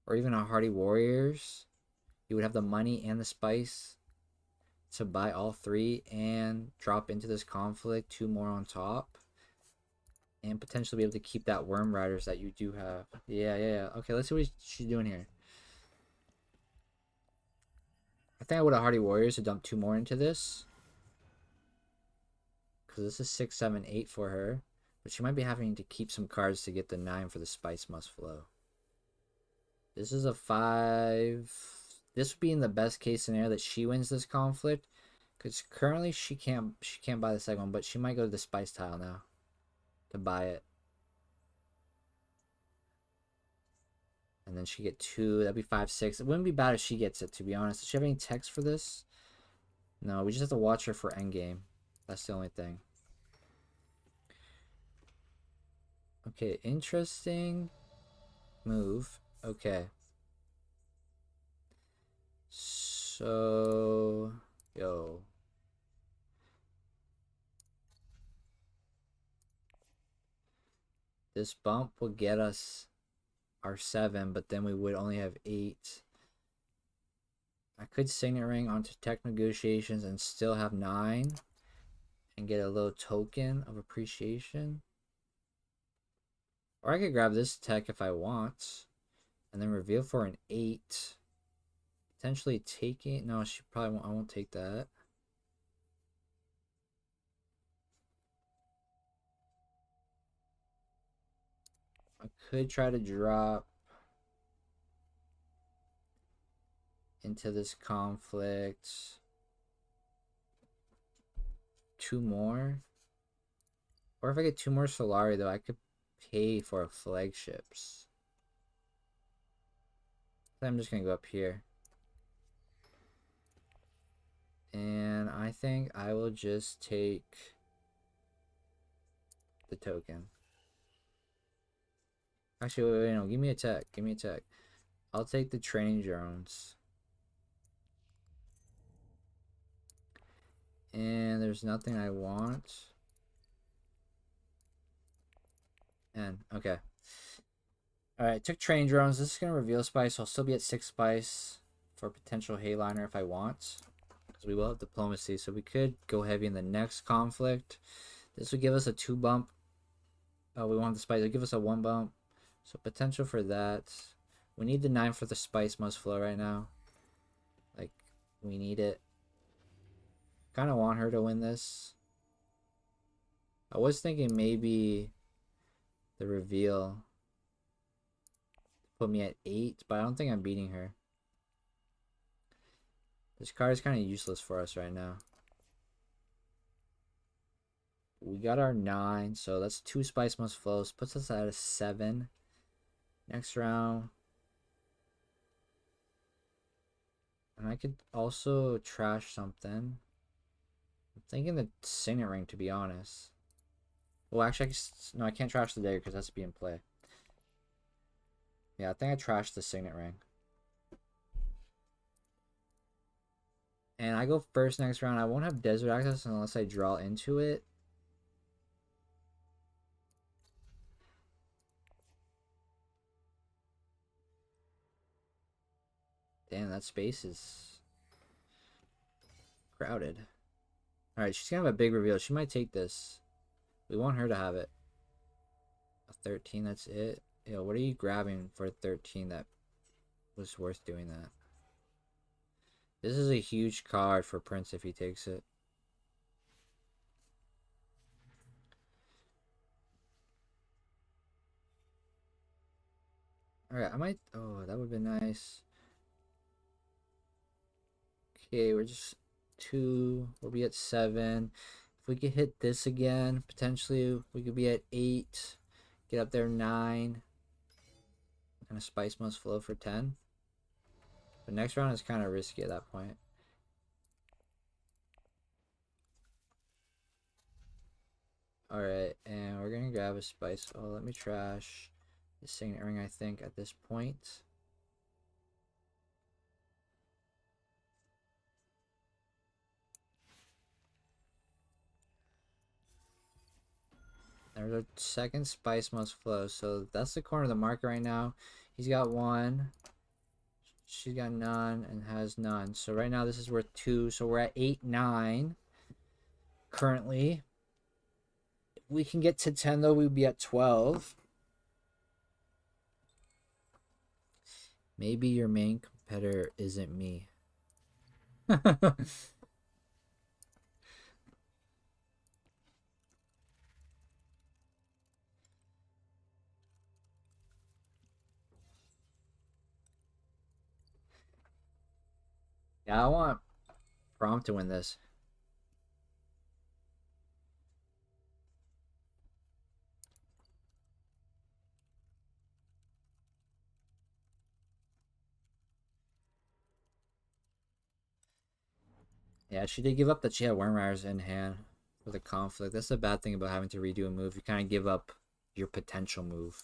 or even a hardy warriors. You would have the money and the spice to buy all 3 and drop into this conflict 2 more on top, and potentially be able to keep that worm riders that you do have. Yeah. Okay, let's see what she's doing here. I think I would have hardy warriors to dump 2 more into this, because this is 6, 7, 8 for her. But she might be having to keep some cards to get the 9 for the Spice Must Flow. This is a 5. This would be in the best case scenario that she wins this conflict. Because currently she can't buy the second one, but she might go to the Spice tile now to buy it. And then she get 2. That'd be 5, 6. It wouldn't be bad if she gets it, to be honest. Does she have any text for this? No, we just have to watch her for endgame. That's the only thing. Okay, interesting move. Okay. So, yo. This bump will get us our 7, but then we would only have 8. I could Signet Ring onto tech negotiations and still have 9 and get a little token of appreciation. Or I could grab this tech if I want and then reveal for an 8. Potentially taking. No, she probably won't. I won't take that. I could try to drop into this conflict 2 more. Or if I get 2 more Solari, though, I could pay for flagships. So I'm just going to go up here. And I think I will just take the token. Actually, wait, no. Give me a tech. Give me a tech. I'll take the training drones. And there's nothing I want. And, okay. Alright, took training drones. This is going to reveal spice. I'll still be at 6 spice for potential Hayliner if I want. Because we will have diplomacy. So we could go heavy in the next conflict. This would give us a 2 bump. Oh, we want the spice. It'll give us a 1 bump. So potential for that. We need the 9 for the spice must flow right now. Like, we need it. Kind of want her to win this. I was thinking maybe the reveal put me at 8, but I don't think I'm beating her. This card is kind of useless for us right now. We got our 9, so that's 2 spice must flows. Puts us at a 7. Next round. And I could also trash something. I'm thinking the Signet Ring, to be honest. Well, actually, no, I can't trash the dagger because that's being play. Yeah, I think I trashed the Signet Ring. And I go first next round. I won't have desert access unless I draw into it. Damn, that space is crowded. Alright, she's gonna have a big reveal. She might take this. We want her to have it. A 13, that's it. Yo, what are you grabbing for a 13 that was worth doing that? This is a huge card for Prince if he takes it. Alright, I might... Oh, that would have been nice. Okay, we're just 2. We'll be at 7. If we could hit this again, potentially we could be at 8. Get up there 9. And a spice must flow for 10. But next round is kind of risky at that point. Alright, and we're gonna grab a spice. Oh, let me trash the signet ring, I think, at this point. There's a second spice must flow. So that's the corner of the market right now. He's got 1. She's got none and has none. So right now this is worth 2. So we're at 8, 9 currently. If we can get to 10 though, we'd be at 12. Maybe your main competitor isn't me. Yeah, I want Prom to win this. Yeah, she did give up that she had Wormriders in hand for the conflict. That's the bad thing about having to redo a move. You kind of give up your potential move.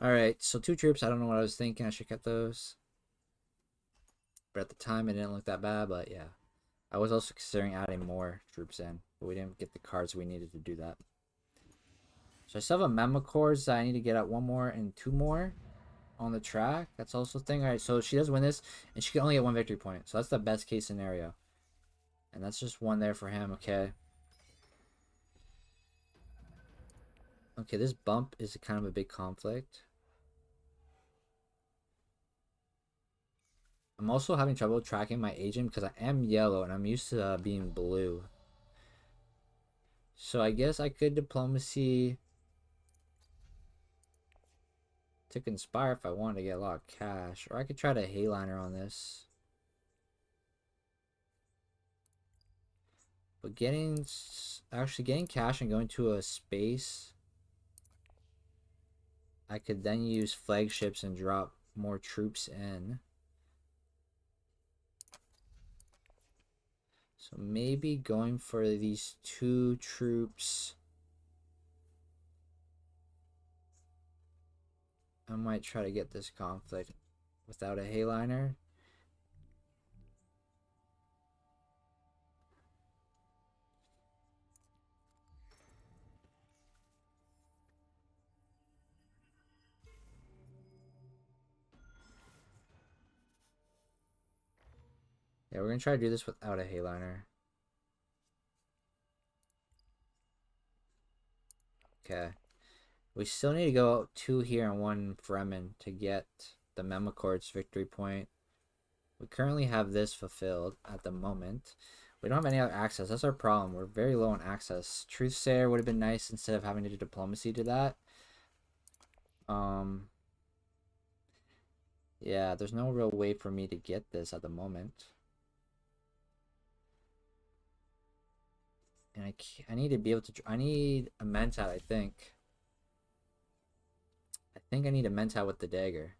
Alright, so 2 troops. I don't know what I was thinking. I should get those. But at the time, it didn't look that bad. But yeah, I was also considering adding more troops in. But we didn't get the cards we needed to do that. So I still have a Memo Cores that I need to get out 1 more and 2 more on the track. That's also a thing. Alright, so she does win this. And she can only get 1 victory point. So that's the best case scenario. And that's just 1 there for him. Okay. Okay, this bump is kind of a big conflict. I'm also having trouble tracking my agent because I am yellow and I'm used to being blue. So I guess I could diplomacy to conspire if I wanted to get a lot of cash. Or I could try to hayliner on this. But actually getting cash and going to a space, I could then use flagships and drop more troops in. So maybe going for these 2 troops. I might try to get this conflict without a hayliner. Yeah, we're gonna try to do this without a hayliner. Okay. We still need to go 2 here and 1 Fremen to get the Memacord's victory point. We currently have this fulfilled at the moment. We don't have any other access. That's our problem. We're very low on access. Truthsayer would have been nice instead of having to do diplomacy to that. Yeah, there's no real way for me to get this at the moment. And I need to be able to... I need a Mentat, I think. I think I need a Mentat with the dagger.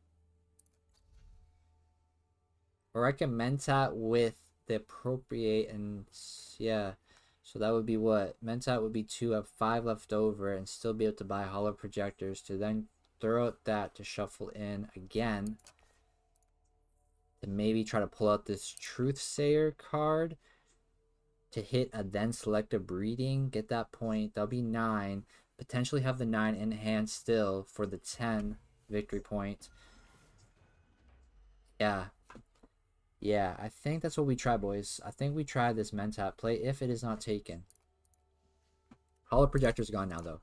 Or I can Mentat with the appropriate and... Yeah. So that would be what? Mentat would be 2, have 5 left over, and still be able to buy hollow projectors to then throw out that to shuffle in again. To maybe try to pull out this Truthsayer card to hit a then select a breeding, get that point. That'll be 9. Potentially have the 9 in hand still for the 10 victory point. Yeah. Yeah, I think that's what we try, boys. I think we try this Mentat play if it is not taken. Hollow projector's gone now, though.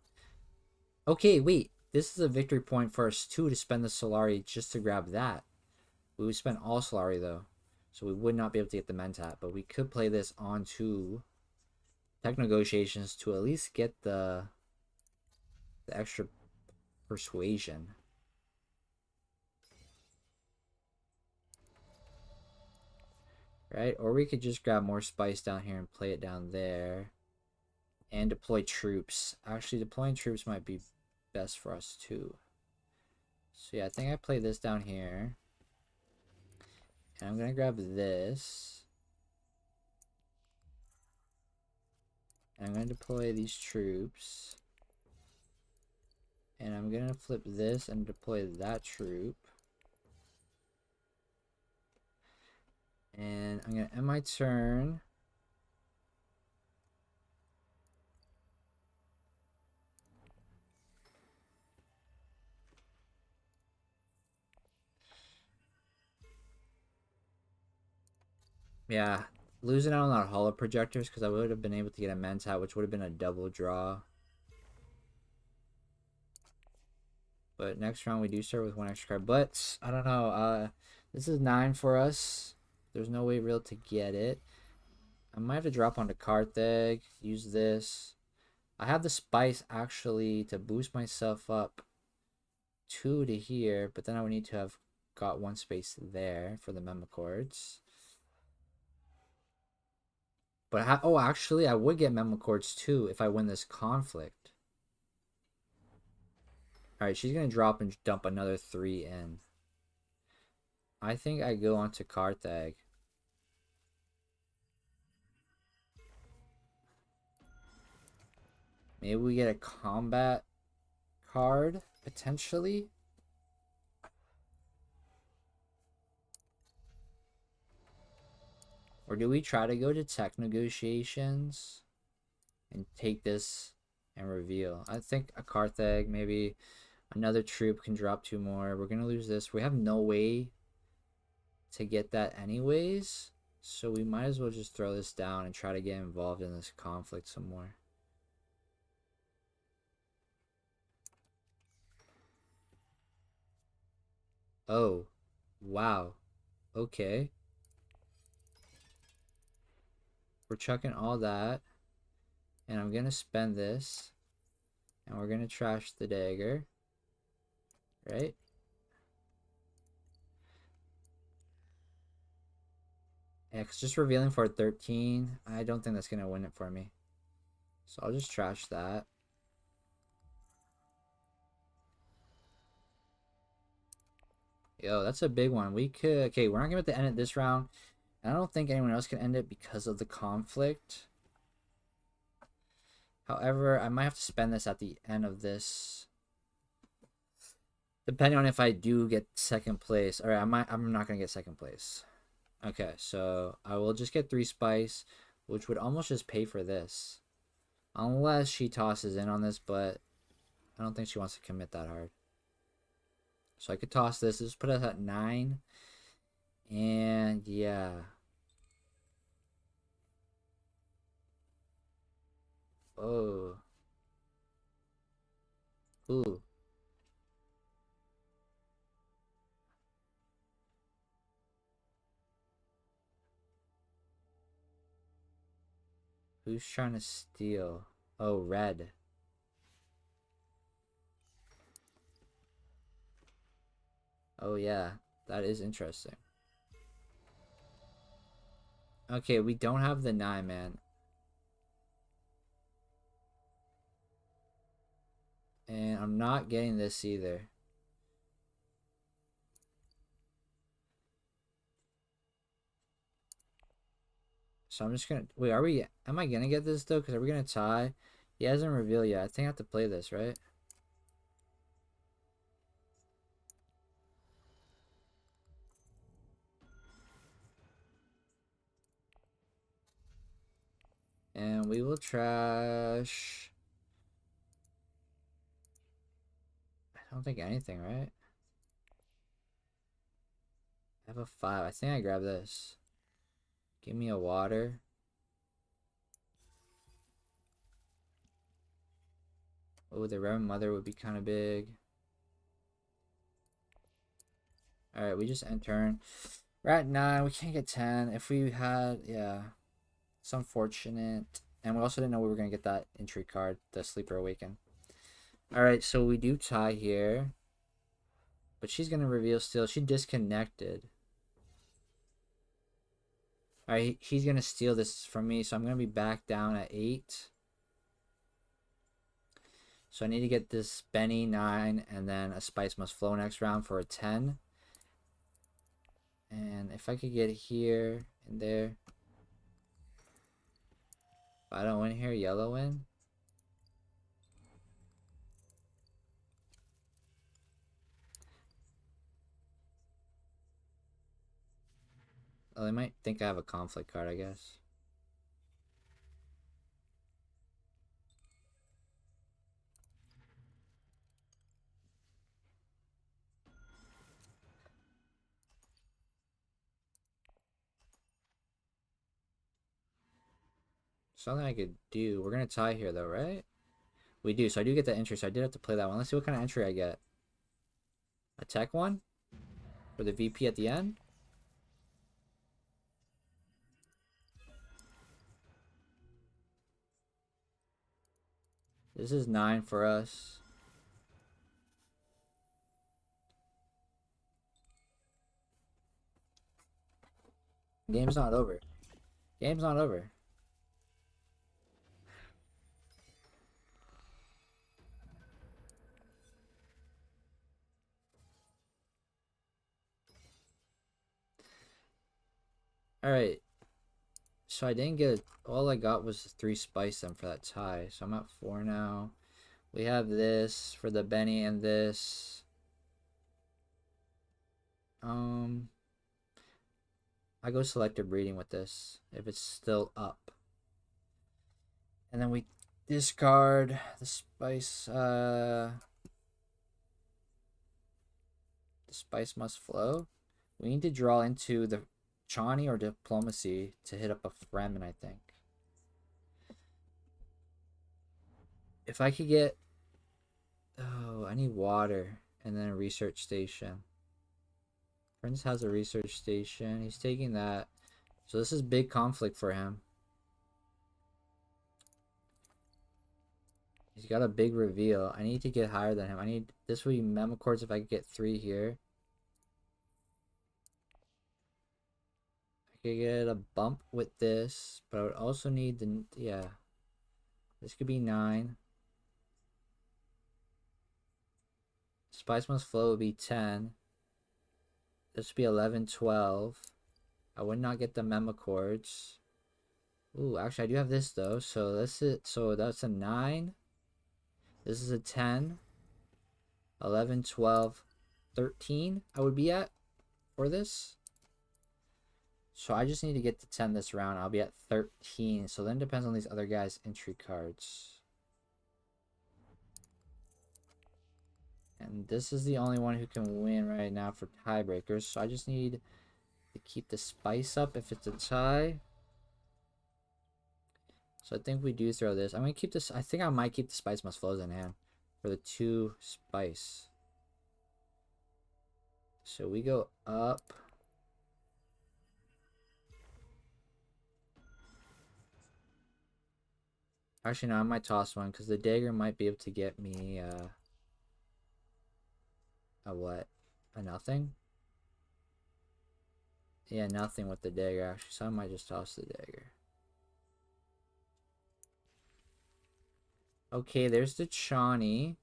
Okay, wait. this is a victory point for us too to spend the Solari just to grab that. We would spend all Solari though, so we would not be able to get the Mentat. But we could play this onto tech negotiations to at least get the extra persuasion. Right? Or we could just grab more spice down here and play it down there. And deploy troops. Actually, deploying troops might be best for us too. So yeah, I think I play this down here. And I'm going to grab this. And I'm going to deploy these troops. And I'm going to flip this and deploy that troop. And I'm going to end my turn. Yeah, losing out on that holo projectors because I would have been able to get a Mentat, which would have been a double draw. But next round we do start with one extra card. But I don't know. This is 9 for us. There's no way real to get it. I might have to drop onto Karthag. Use this. I have the spice actually to boost myself up 2 to here, but then I would need to have got 1 space there for the Memochords. But oh, actually, I would get Memochords too if I win this conflict. Alright, she's going to drop and dump another 3 in. I think I go on to Karthag. Maybe we get a combat card, potentially. Or do we try to go to tech negotiations and take this and reveal? I think a Karthag, maybe another troop can drop 2 more. We're going to lose this. We have no way to get that anyways. So we might as well just throw this down and try to get involved in this conflict some more. Oh, wow. Okay. We're chucking all that. And I'm going to spend this. And we're going to trash the dagger. Right? Yeah, because just revealing for 13, I don't think that's going to win it for me. So I'll just trash that. Yo, that's a big one. We could... Okay, we're not going to end it this round. And I don't think anyone else can end it because of the conflict. However, I might have to spend this at the end of this. Depending on if I do get second place. Alright, I'm not going to get second place. Okay, so I will just get 3 spice, which would almost just pay for this. Unless she tosses in on this, but I don't think she wants to commit that hard. So I could toss this. Just put us at 9. And yeah. Oh. Ooh. Who's trying to steal? Oh, red. Oh yeah. That is interesting. Okay, we don't have the 9, man. And I'm not getting this either. So I'm just gonna... Wait, are we... Am I gonna get this, though? Because are we gonna tie? He hasn't revealed yet. I think I have to play this, right? And we will trash... I don't think anything, right? I have a 5. I think I grab this. Give me a water. Oh, the Reverend Mother would be kind of big. Alright, we just enter. We're at 9. We can't get 10. If we had, yeah. It's unfortunate. And we also didn't know we were going to get that entry card, the Sleeper Awaken. Alright, so we do tie here. But she's going to reveal still. She disconnected. Alright, he's going to steal this from me. So I'm going to be back down at 8. So I need to get this Benny 9 and then a Spice Must Flow next round for a 10. And if I could get here and there. If I don't win here, yellow win. Oh, they might think I have a conflict card, I guess. Something I could do. We're going to tie here, though, right? We do. So I do get the entry. So I did have to play that one. Let's see what kind of entry I get. A tech one? For the VP at the end? This is 9 for us. Game's not over. Game's not over. Alright. So I didn't get... All I got was 3 spice then for that tie. So I'm at 4 now. We have this for the Benny and this. I go selective breeding with this if it's still up. And then we discard the spice. The spice must flow. We need to draw into the Chani or diplomacy to hit up a Fremen, I think. If I could get... Oh, I need water. And then a research station. Prince has a research station. He's taking that. So this is big conflict for him. He's got a big reveal. I need to get higher than him. I need... This would be Memicords if I could get 3 here. I could get a bump with this. But I would also need the... Yeah. This could be 9. Spice Must Flow would be 10. This would be 11, 12. I would not get the Memicords. Ooh, actually I do have this though. So this is... So that's a 9. This is a 10. 11, 12, 13 I would be at for this. So I just need to get to 10 this round. I'll be at 13. So then it depends on these other guys' entry cards. And this is the only one who can win right now for tiebreakers. So I just need to keep the spice up if it's a tie. So I think we do throw this. I'm going to keep this. I think I might keep the Spice Must Flows in hand for the 2 spice. So we go up. Actually, no, I might toss one because the dagger might be able to get me a what? A nothing? Yeah, nothing with the dagger actually, so I might just toss the dagger. Okay, there's the Chani.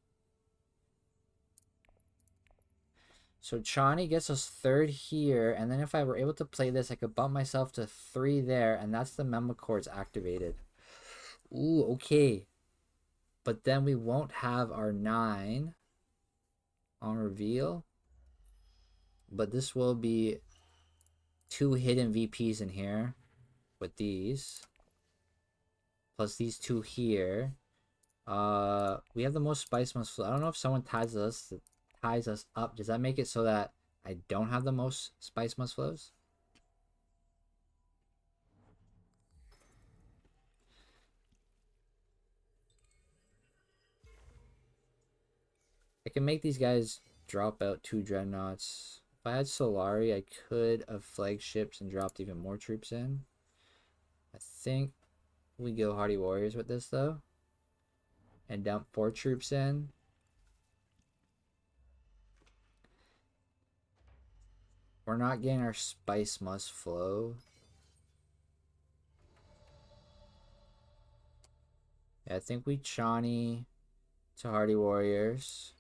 So Chani gets us 3rd here, and then if I were able to play this, I could bump myself to 3 there, and that's the Memicords activated. Ooh, okay. But then we won't have our 9 on reveal. But this will be 2 hidden VPs in here with these. Plus these 2 here. We have the most spice must flow. I don't know if someone ties us up. Does that make it so that I don't have the most spice must flows? can make these guys drop out 2 dreadnoughts. If I had Solari, I could have flagships and dropped even more troops in. I think we go Hardy Warriors with this though. And dump 4 troops in. We're not getting our spice must flow. Yeah, I think we Chani to Hardy Warriors.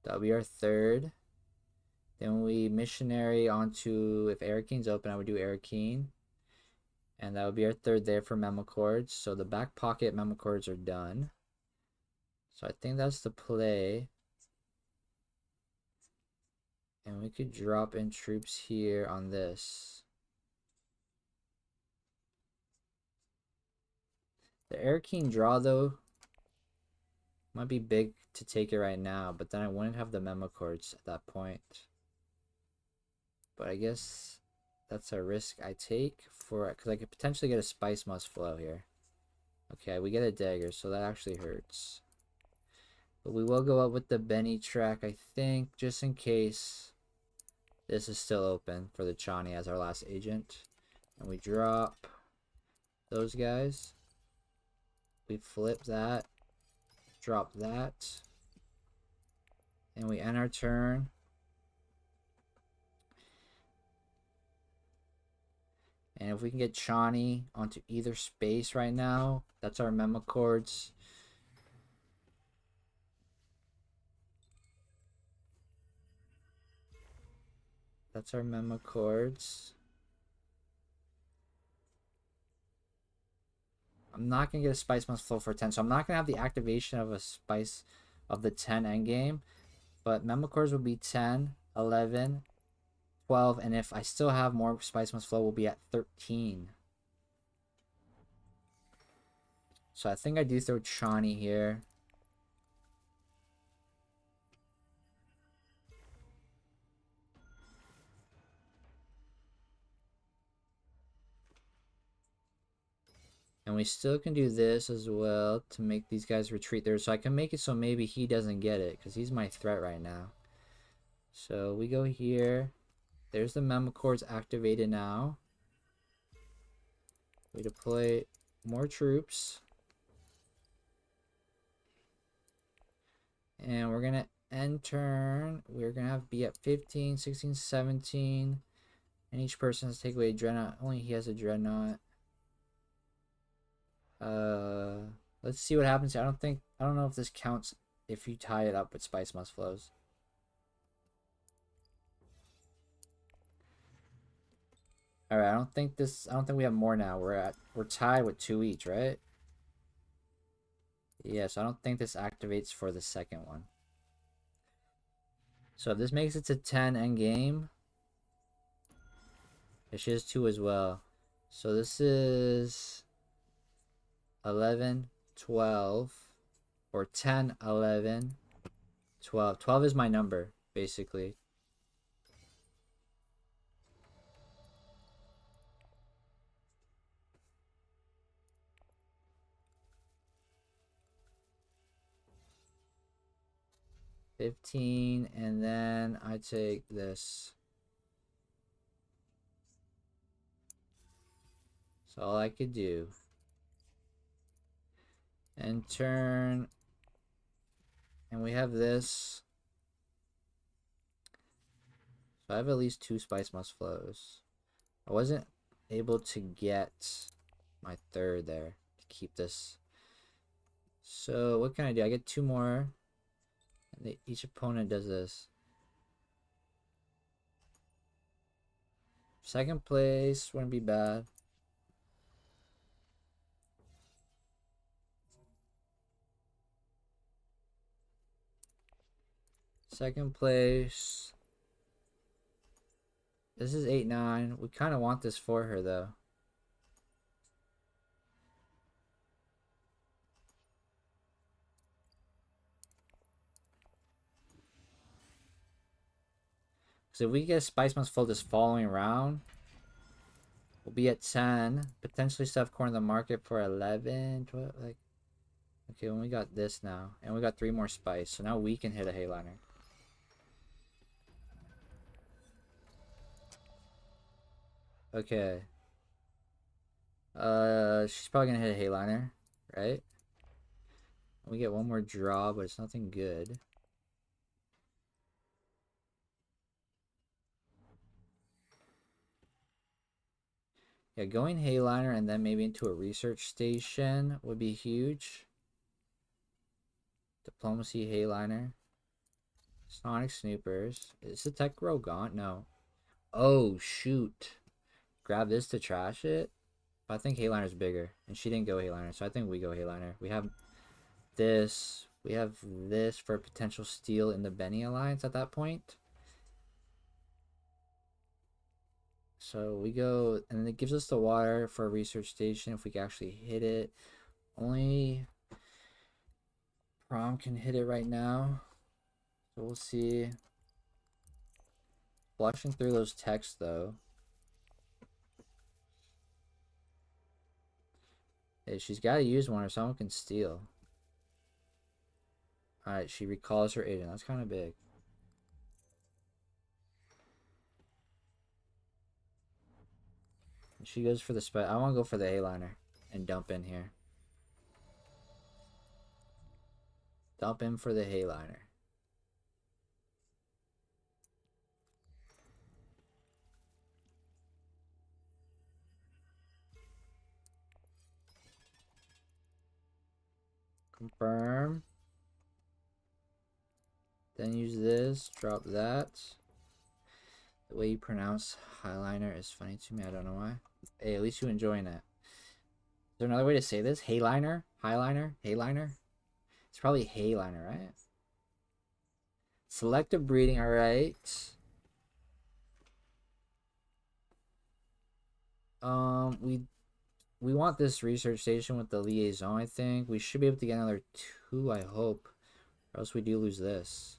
That'll be our third. Then we missionary onto, if Arakene's open, I would do Arakene. And that would be our third there for Memochords. So the back pocket Memochords are done. So I think that's the play. And we could drop in troops here on this. The Arakene draw, though, might be big to take it right now. But then I wouldn't have the Memochords at that point. But I guess that's a risk I take for it. Because I could potentially get a Spice Must Flow here. Okay, we get a dagger, so that actually hurts. But we will go up with the Benny track, I think, just in case this is still open for the Chani as our last agent. And we drop those guys. We flip that. Drop that. And we end our turn. And if we can get Chani onto either space right now, that's our Memochords. That's our Memochords. I'm not going to get a Spice Must Flow for 10, so I'm not going to have the activation of a Spice of the 10 endgame. But Memochords will be 10, 11, 12, and if I still have more Spice Must Flow, we'll be at 13. So I think I do throw Chani here. And we still can do this as well to make these guys retreat there. So I can make it so maybe he doesn't get it because he's my threat right now. So we go here. There's the Memochords activated now. We deploy more troops. And we're going to end turn. We're going to have be at 15, 16, 17. And each person has to take away a Dreadnought. Only he has a Dreadnought. Let's see what happens here. I don't know if this counts if you tie it up with Spice Must Flows. Alright, I don't think we have more now. We're tied with 2 each, right? Yeah, so I don't think this activates for the second one. So if this makes it to 10 endgame, she has 2 as well. So this is 11, 12, or 10, 11, 12. 12 is my number, basically. $15, and then I take this. That's all I could do. And turn. And we have this. So I have at least 2 Spice Must Flows. I wasn't able to get my third there to keep this. So what can I do? I get 2 more. And each opponent does this. Second place wouldn't be bad. Second place. This is 8-9. We kind of want this for her though. So if we get Spice Must Flow this following round, we'll be at 10. Potentially stuff corner the market for 11, 12, like. Okay, well, we got this now. And we got 3 more spice. So now we can hit a Hayliner. Okay. She's probably gonna hit a Hayliner, right? We get one more draw, but it's nothing good. Yeah, going Hayliner and then maybe into a research station would be huge. Diplomacy, Hayliner. Sonic Snoopers. Is the tech row gone? No. Oh, shoot. Grab this to trash it? But I think Hayliner's bigger. And she didn't go Hayliner, so I think we go Hayliner. We have this. We have this for potential steal in the Benny Alliance at that point. So we go, and it gives us the water for a research station if we can actually hit it. Only Prom can hit it right now. So we'll see. Flushing through those texts though. Hey, she's got to use one or someone can steal. Alright, she recalls her agent. That's kind of big. She goes for the I want to go for the A-liner and dump in here. Dump in for the Hayliner. Confirm. Then use this. Drop that. The way you pronounce Highliner is funny to me. I don't know why. Hey, at least you're enjoying it. Is there another way to say this? Hayliner? Highliner? Hayliner? It's probably Hayliner, right? Selective breeding, alright. We want this research station with the liaison, I think. We should be able to get another 2, I hope. Or else we do lose this.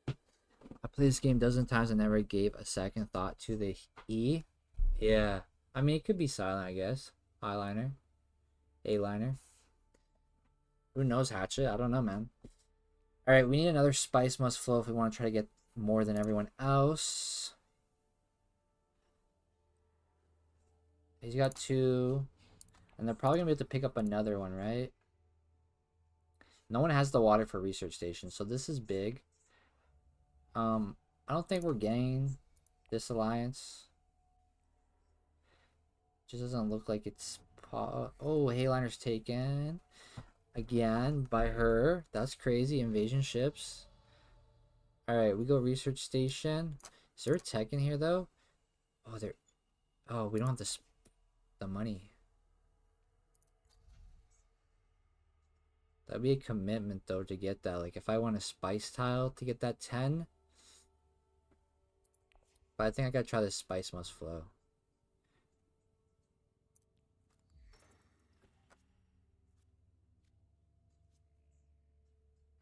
I played this game dozens of times and never gave a second thought to the E. Yeah. I mean, it could be silent, I guess. Eyeliner. A-liner. Who knows, Hatchet? I don't know, man. Alright, we need another spice must flow if we want to try to get more than everyone else. He's got 2. And they're probably going to be able to pick up another one, right? No one has the water for research station, so this is big. I don't think we're getting this alliance. Just doesn't look like it's... Oh, Hayliner's taken. Again, by her. That's crazy. Invasion ships. Alright, we go research station. Is there a tech in here, though? Oh, there... Oh, we don't have the money. That'd be a commitment, though, to get that. Like, if I want a spice tile to get that 10... But I think I gotta try this spice must flow.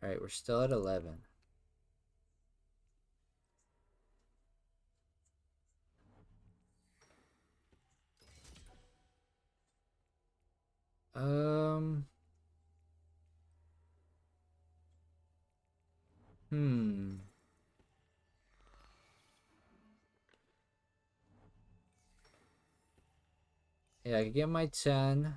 Alright, we're still at 11. Hmm. Yeah, I could get my 10.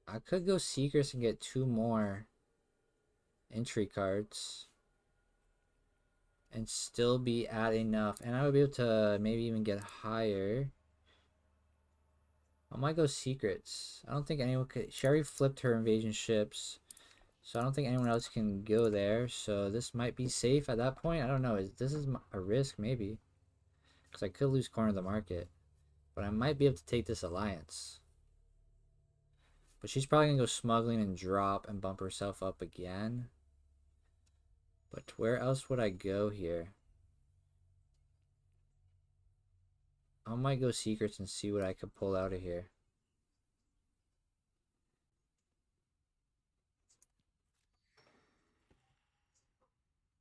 I could go Secrets and get 2 more entry cards. And still be at enough. And I would be able to maybe even get higher. I might go Secrets. I don't think anyone could... Sherry flipped her invasion ships. So I don't think anyone else can go there. So this might be safe at that point. I don't know. This is a risk, maybe. Because I could lose corner of the market. But I might be able to take this alliance. But she's probably going to go smuggling and drop and bump herself up again. But where else would I go here? I might go Secrets and see what I could pull out of here.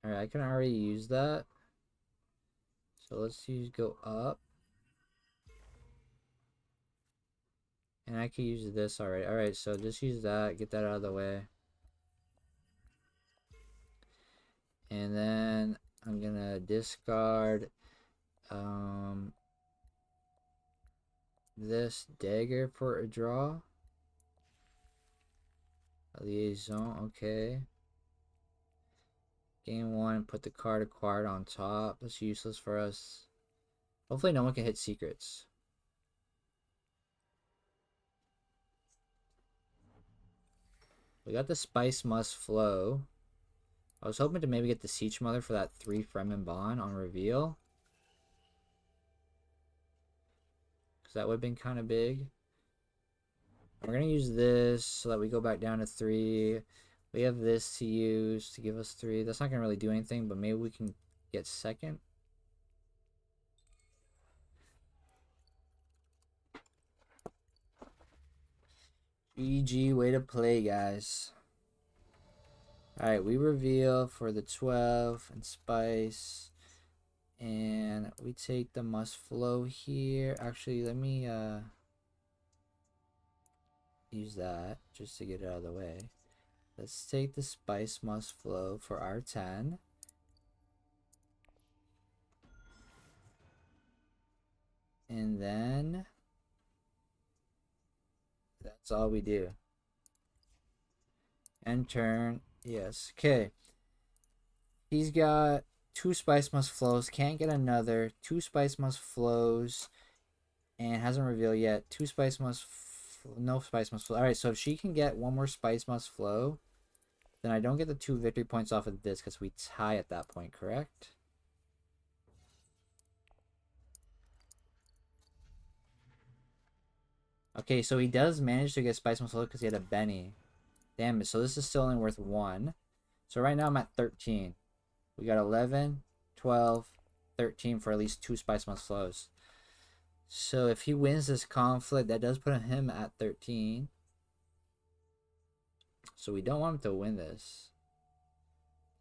Alright, I can already use that. So let's go up. And I can use this already. Alright, so just use that. Get that out of the way. And then I'm gonna discard this dagger for a draw. A liaison, okay. Game 1, put the card acquired on top. That's useless for us. Hopefully no one can hit secrets. We got the Spice Must Flow. I was hoping to maybe get the Siege Mother for that 3 Fremen Bond on reveal. Because that would have been kind of big. We're going to use this so that we go back down to 3. We have this to use to give us 3. That's not going to really do anything, but maybe we can get second. GG, way to play, guys. Alright, we reveal for the 12 and Spice. And we take the Must Flow here. Actually, let me use that just to get it out of the way. Let's take the Spice Must Flow for our 10. And then that's all we do. End turn. Yes. Okay. He's got 2 Spice Must Flows. Can't get another. 2 Spice Must Flows. And hasn't revealed yet. 2 Spice Must... No Spice Must Flow. Alright, so if she can get 1 more Spice Must Flow, then I don't get the 2 victory points off of this because we tie at that point, correct? Okay, so he does manage to get Spice Must Flow because he had a Benny. Damn it, so this is still only worth 1. So right now I'm at 13. We got 11, 12, 13 for at least 2 Spice Must Flows. So if he wins this conflict, that does put him at 13. So we don't want him to win this.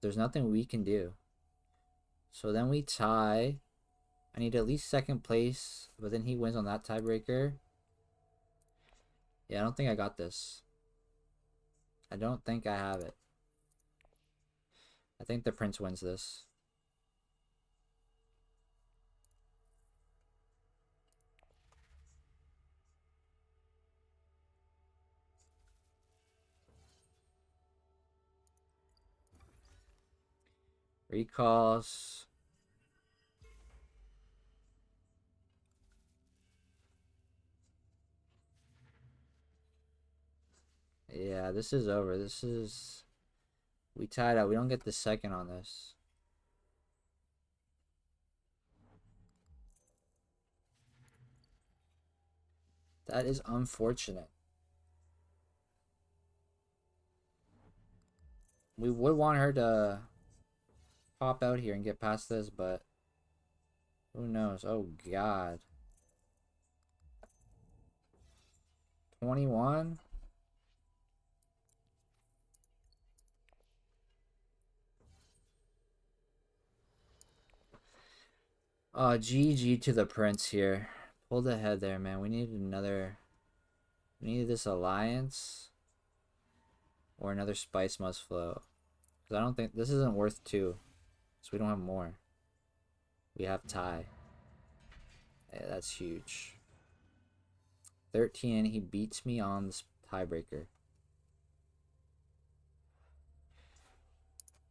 There's nothing we can do. So then we tie. I need at least second place, but then he wins on that tiebreaker. Yeah, I don't think I got this. I don't think I have it. I think the prince wins this. Recalls. Yeah, this is over. This is... We tied out. We don't get the second on this. That is unfortunate. We would want her to pop out here and get past this, but who knows? Oh, God. 21? Oh, GG to the prince here. Pulled ahead there, man. We needed another... We needed this alliance. Or another Spice Must Flow. Because I don't think... This isn't worth 2. So we don't have more. We have tie. Yeah, that's huge. 13, he beats me on this tiebreaker.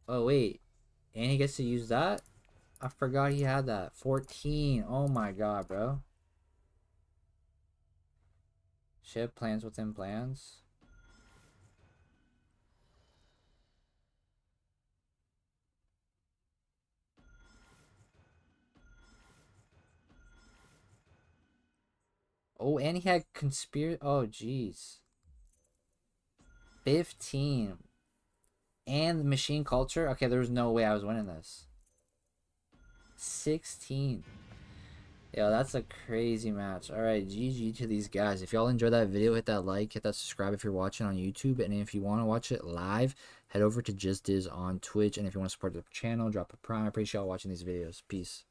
Oh, wait. And he gets to use that? I forgot he had that. 14. Oh my god, bro. Ship plans within plans. Oh, and he had conspiracy. Oh, jeez. 15. And the machine culture. Okay, there was no way I was winning this. 16. Yo, that's a crazy match. All right, GG to these guys. If y'all enjoyed that video, hit that like, hit that subscribe if you're watching on YouTube. And if you want to watch it live, head over to Just Diz on Twitch. And if you want to support the channel, drop a prime. I appreciate y'all watching these videos. Peace.